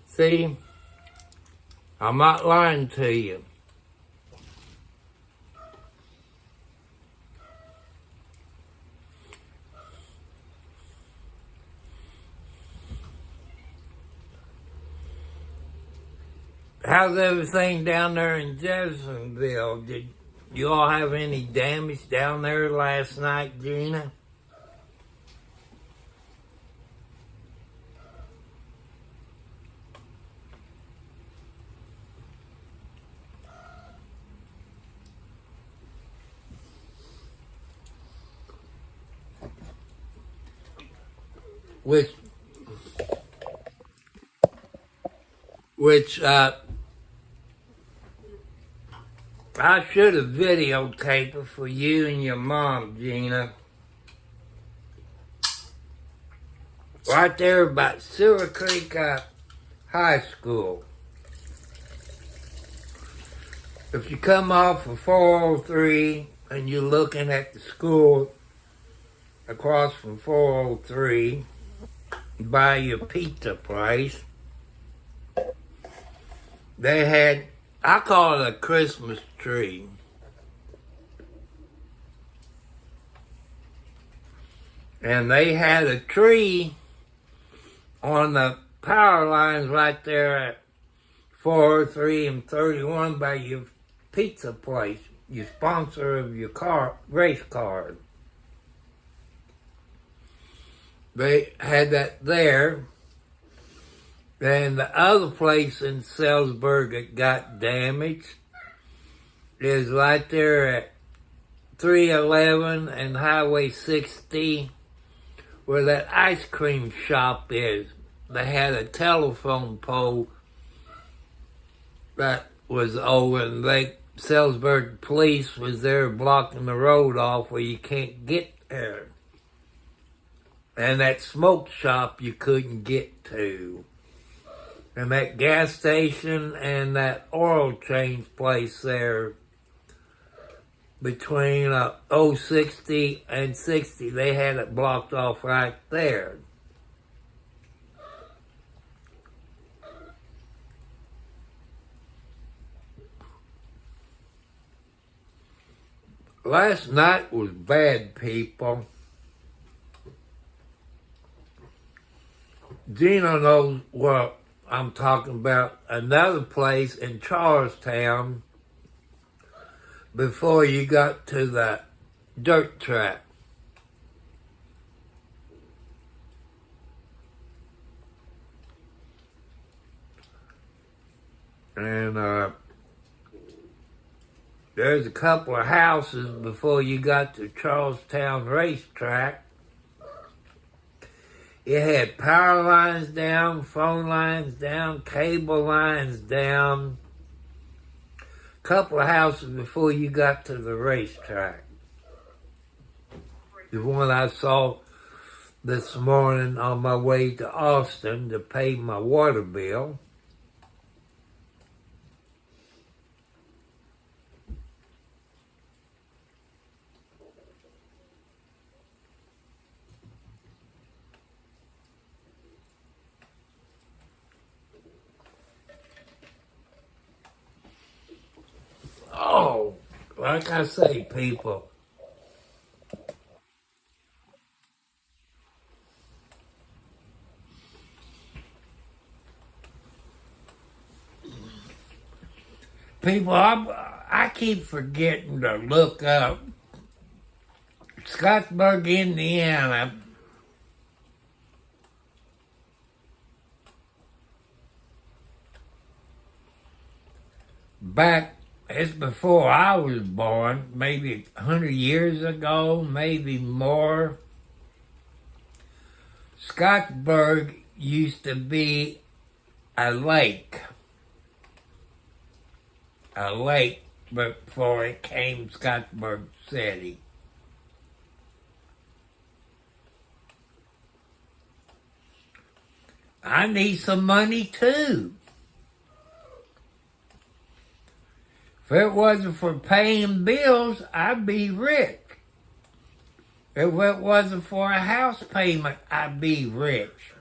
See, I'm not lying to you. How's everything down there in Jeffersonville? Did you all have any damage down there last night, Gina? Which I should have videotaped it for you and your mom, Gina. Right there about Silver Creek High School. If you come off of 403 and you're looking at the school across from 403 by your pizza place, they had, I call it a Christmas tree. And they had a tree on the power lines right there at 403 and 31 by your pizza place, your sponsor of your race card. They had that there. And the other place in Salzburg that got damaged is right there at 311 and Highway 60, where that ice cream shop is. they had a telephone pole that was over, and Salisbury police was there blocking the road off where you can't get there. And that smoke shop you couldn't get to. And that gas station and that oil change place there between 060 and 60, they had it blocked off right there. Last night was bad, people. Gina knows what I'm talking about. Another place in Charlestown before you got to the dirt track. And there's a couple of houses before you got to Charlestown Racetrack. It had power lines down, phone lines down, cable lines down. Couple of houses before you got to the racetrack. The one I saw this morning on my way to Austin to pay my water bill. Oh, like I say, people, I keep forgetting to look up Scottsburg, Indiana. Back, it's before I was born, maybe 100 years ago, maybe more. Scottsburg used to be a lake. A lake before it came Scottsburg City. I need some money too. If it wasn't for paying bills, I'd be rich. If it wasn't for a house payment, I'd be rich.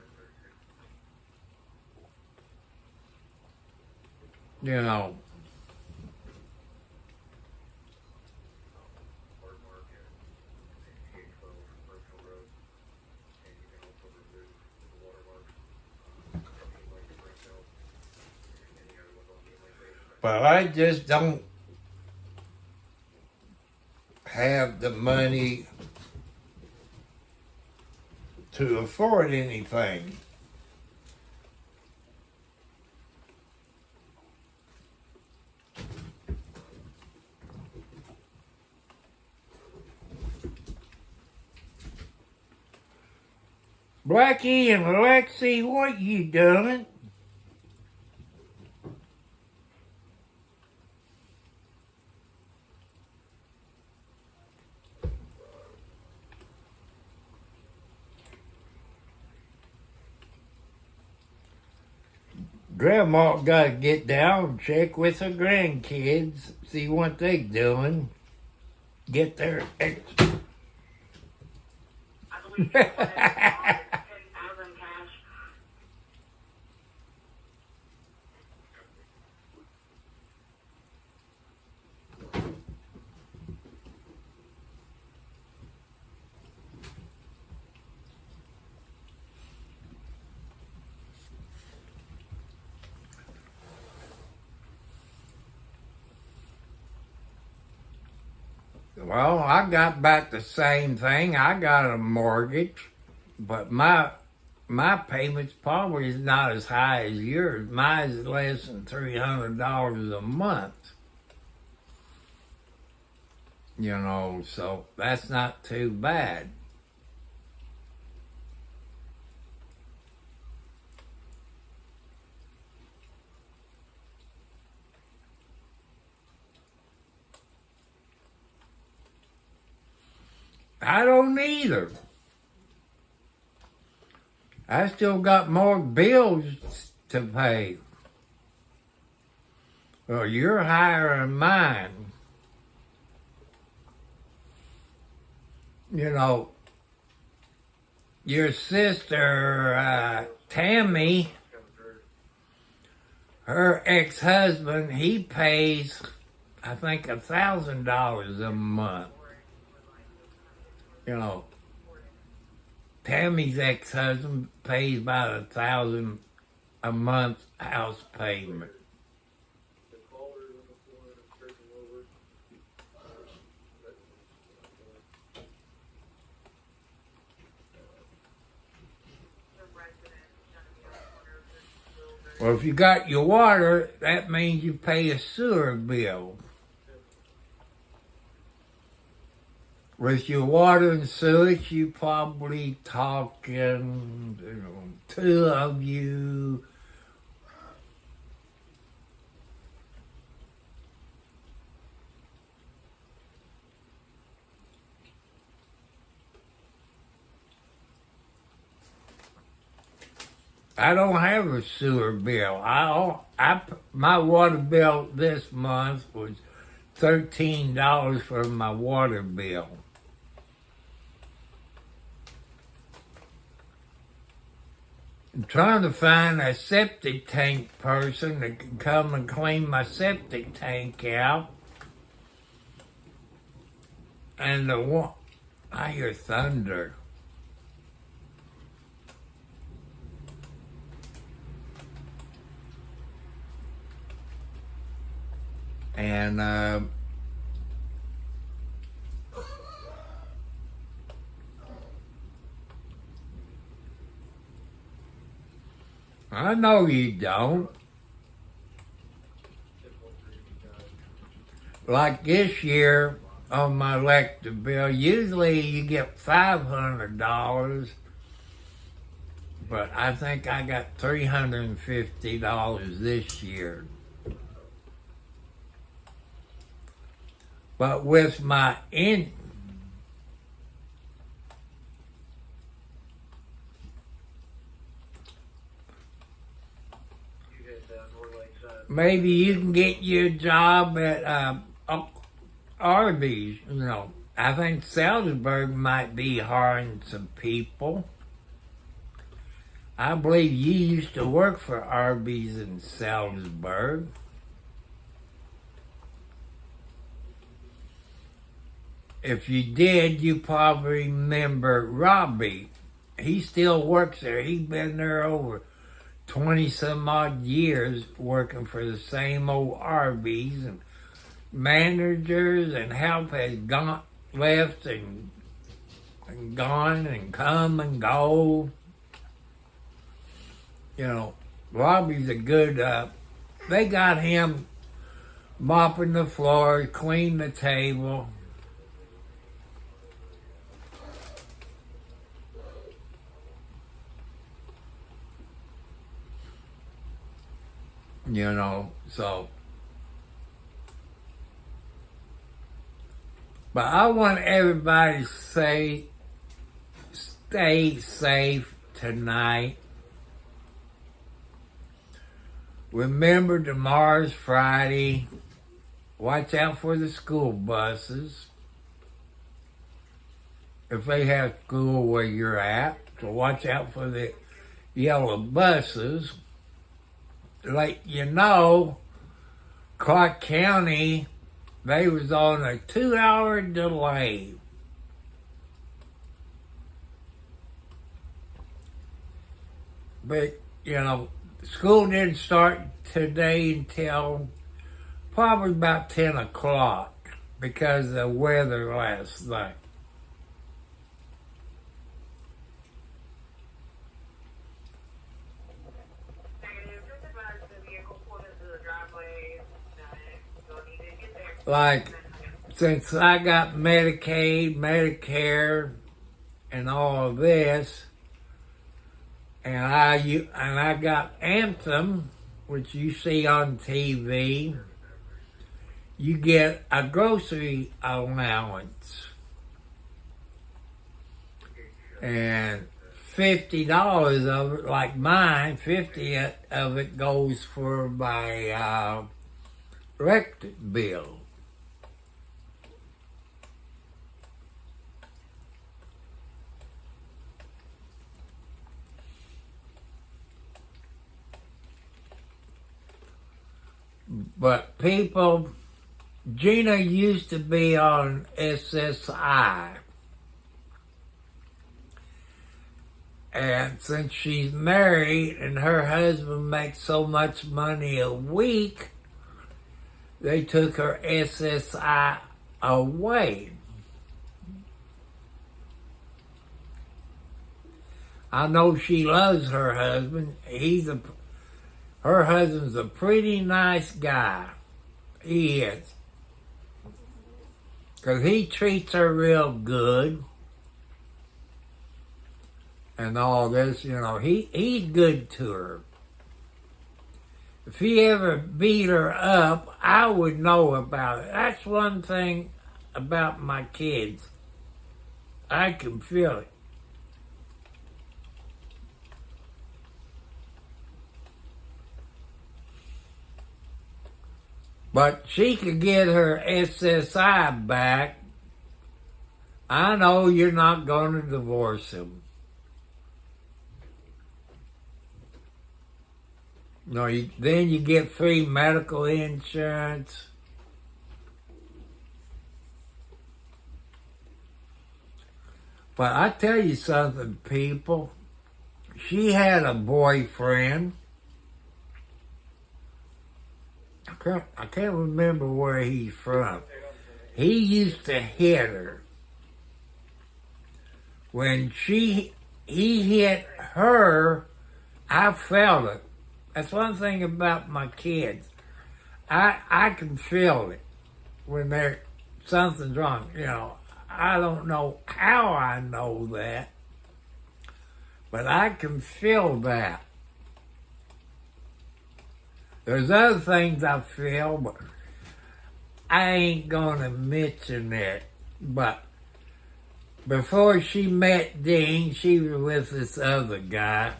You know. But I just don't have the money to afford anything. Blackie and Lexi, what you doing? Grandma got to get down and check with her grandkids, see what they doing, get their Well, I got about the same thing. I got a mortgage, but my payment's probably not as high as yours. Mine's less than $300 a month. You know, so that's not too bad. I don't either. I still got more bills to pay. Well, you're higher than mine. You know, your sister, Tammy, her ex-husband, he pays, I think, $1,000 a month. You know, Tammy's ex-husband pays about $1,000 a month house payment. Well, if you got your water, that means you pay a sewer bill. With your water and sewage, you probably talking, two of you. I don't have a sewer bill. My water bill this month was $13 for my water bill. I'm trying to find a septic tank person that can come and clean my septic tank out. And I hear thunder. And I know you don't. Like this year on my electric bill, usually you get $500, but I think I got $350 this year. But with my maybe you can get you a job at Arby's. I think Salzburg might be hiring some people. I believe you used to work for Arby's in Salzburg. If you did, you probably remember Robbie. He still works there. He's been there over 20-some odd years working for the same old Arby's, and managers and help has left and gone and come and go. Robbie's a good, they got him mopping the floor, cleaning the table. So. But I want everybody to stay safe tonight. Remember, tomorrow's Friday. Watch out for the school buses. If they have school where you're at, so watch out for the yellow buses. Like Clark County, they was on a 2-hour delay. But, school didn't start today until probably about 10 o'clock because of the weather last night. Like, since I got Medicaid, Medicare, and all of this, and I got Anthem, which you see on TV, you get a grocery allowance. And $50 of it, like mine, 50 of it goes for my electric bill. But people, Gina used to be on SSI. And since she's married and her husband makes so much money a week, they took her SSI away. I know she loves her husband. Her husband's a pretty nice guy. He is. 'Cause he treats her real good. And all this, he's good to her. If he ever beat her up, I would know about it. That's one thing about my kids. I can feel it. But she could get her SSI back. I know you're not going to divorce him. No, then you get free medical insurance. But I tell you something, people. She had a boyfriend. I can't remember where he's from. He used to hit her. When he hit her, I felt it. That's one thing about my kids. I can feel it when something's wrong. I don't know how I know that, but I can feel that. There's other things I feel, but I ain't gonna mention it. But before she met Dean, she was with this other guy.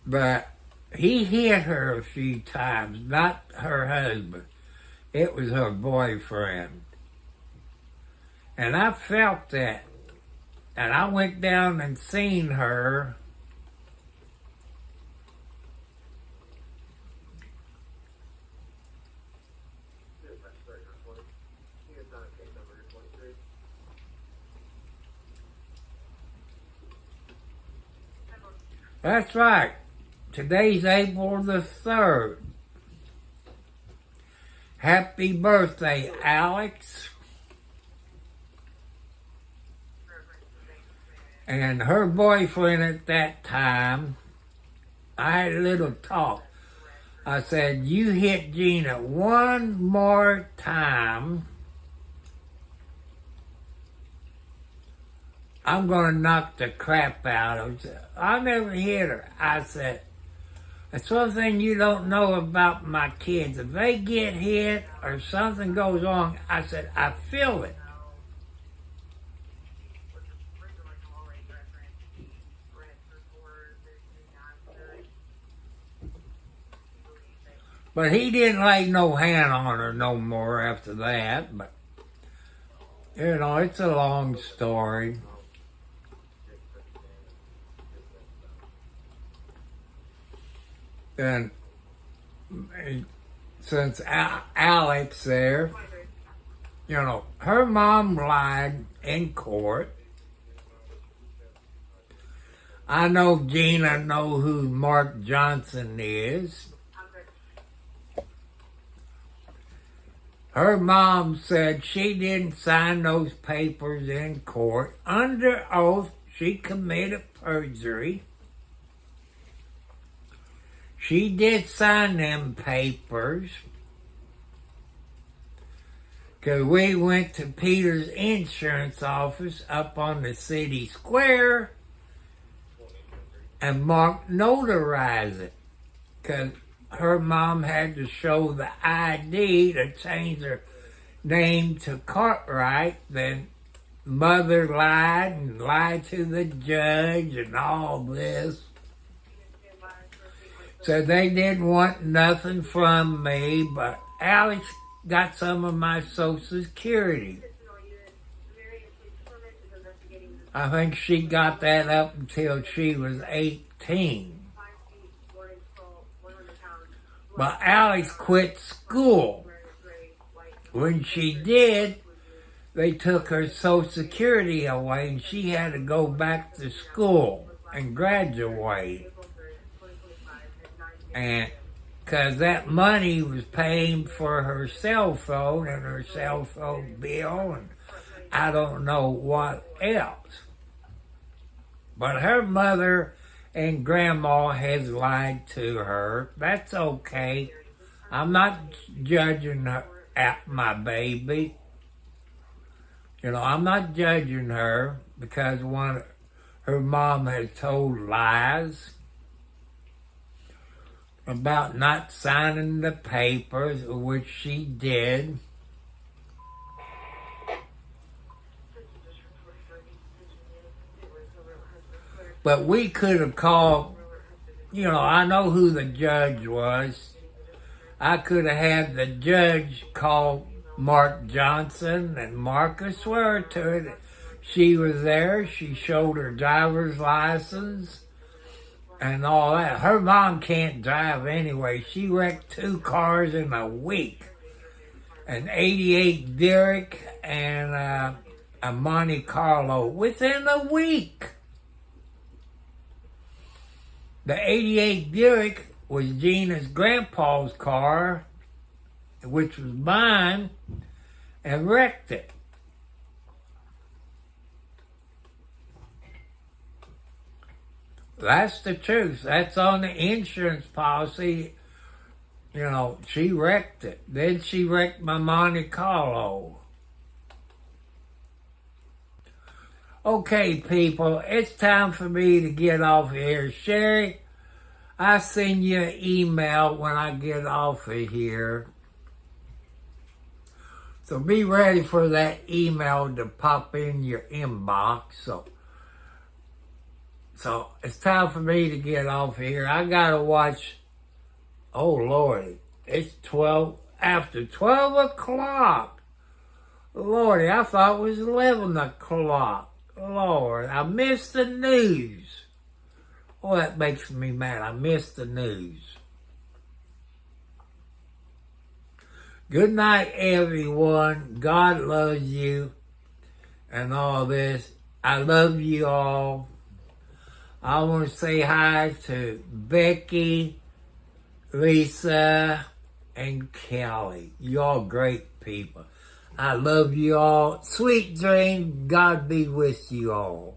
But he hit her a few times, not her husband. It was her boyfriend. And I felt that. And I went down and seen her. That's right. Today's April the 3rd. Happy birthday, Alex. And her boyfriend at that time, I had a little talk. I said, you hit Gina one more time, I'm going to knock the crap out of her. I never hit her. I said, that's one thing you don't know about my kids. If they get hit or something goes wrong, I said, I feel it. But he didn't lay no hand on her no more after that. But, it's a long story. And since Alex there, her mom lied in court. I know Gina know who Mark Johnson is. Her mom said she didn't sign those papers in court. Under oath, she committed perjury. She did sign them papers. Because we went to Peter's insurance office up on the city square and Mark notarized it. Because her mom had to show the ID to change her name to Cartwright. Then mother lied and lied to the judge and all this. So they didn't want nothing from me, but Alex got some of my Social Security. I think she got that up until she was 18. But Alex quit school. When she did, they took her Social Security away and she had to go back to school and graduate. And because that money was paying for her cell phone and her cell phone bill and I don't know what else. But her mother and grandma has lied to her. That's okay. I'm not judging her at my baby. You know, I'm not judging her because her mom had told lies about not signing the papers, which she did. But we could have called, you know, I know who the judge was. I could have had the judge call Mark Johnson, and Mark could swear to it. She was there. She showed her driver's license and all that. Her mom can't drive anyway. She wrecked 2 cars in a week. An 88 Derrick and a Monte Carlo within a week. The 88 Derrick was Gina's grandpa's car, which was mine, and wrecked it. That's the truth. That's on the insurance policy. You know, she wrecked it. Then she wrecked my Monte Carlo. Okay, people, it's time for me to get off here. Sherry, I'll send you an email when I get off of here. So be ready for that email to pop in your inbox. So it's time for me to get off here. I gotta watch, oh Lordy, it's after 12 o'clock. Lordy, I thought it was 11 o'clock. Lord, I missed the news. Oh, that makes me mad. I missed the news. Good night, everyone. God loves you and all this. I love you all. I want to say hi to Becky, Lisa, and Kelly. Y'all great people. I love you all. Sweet dreams. God be with you all.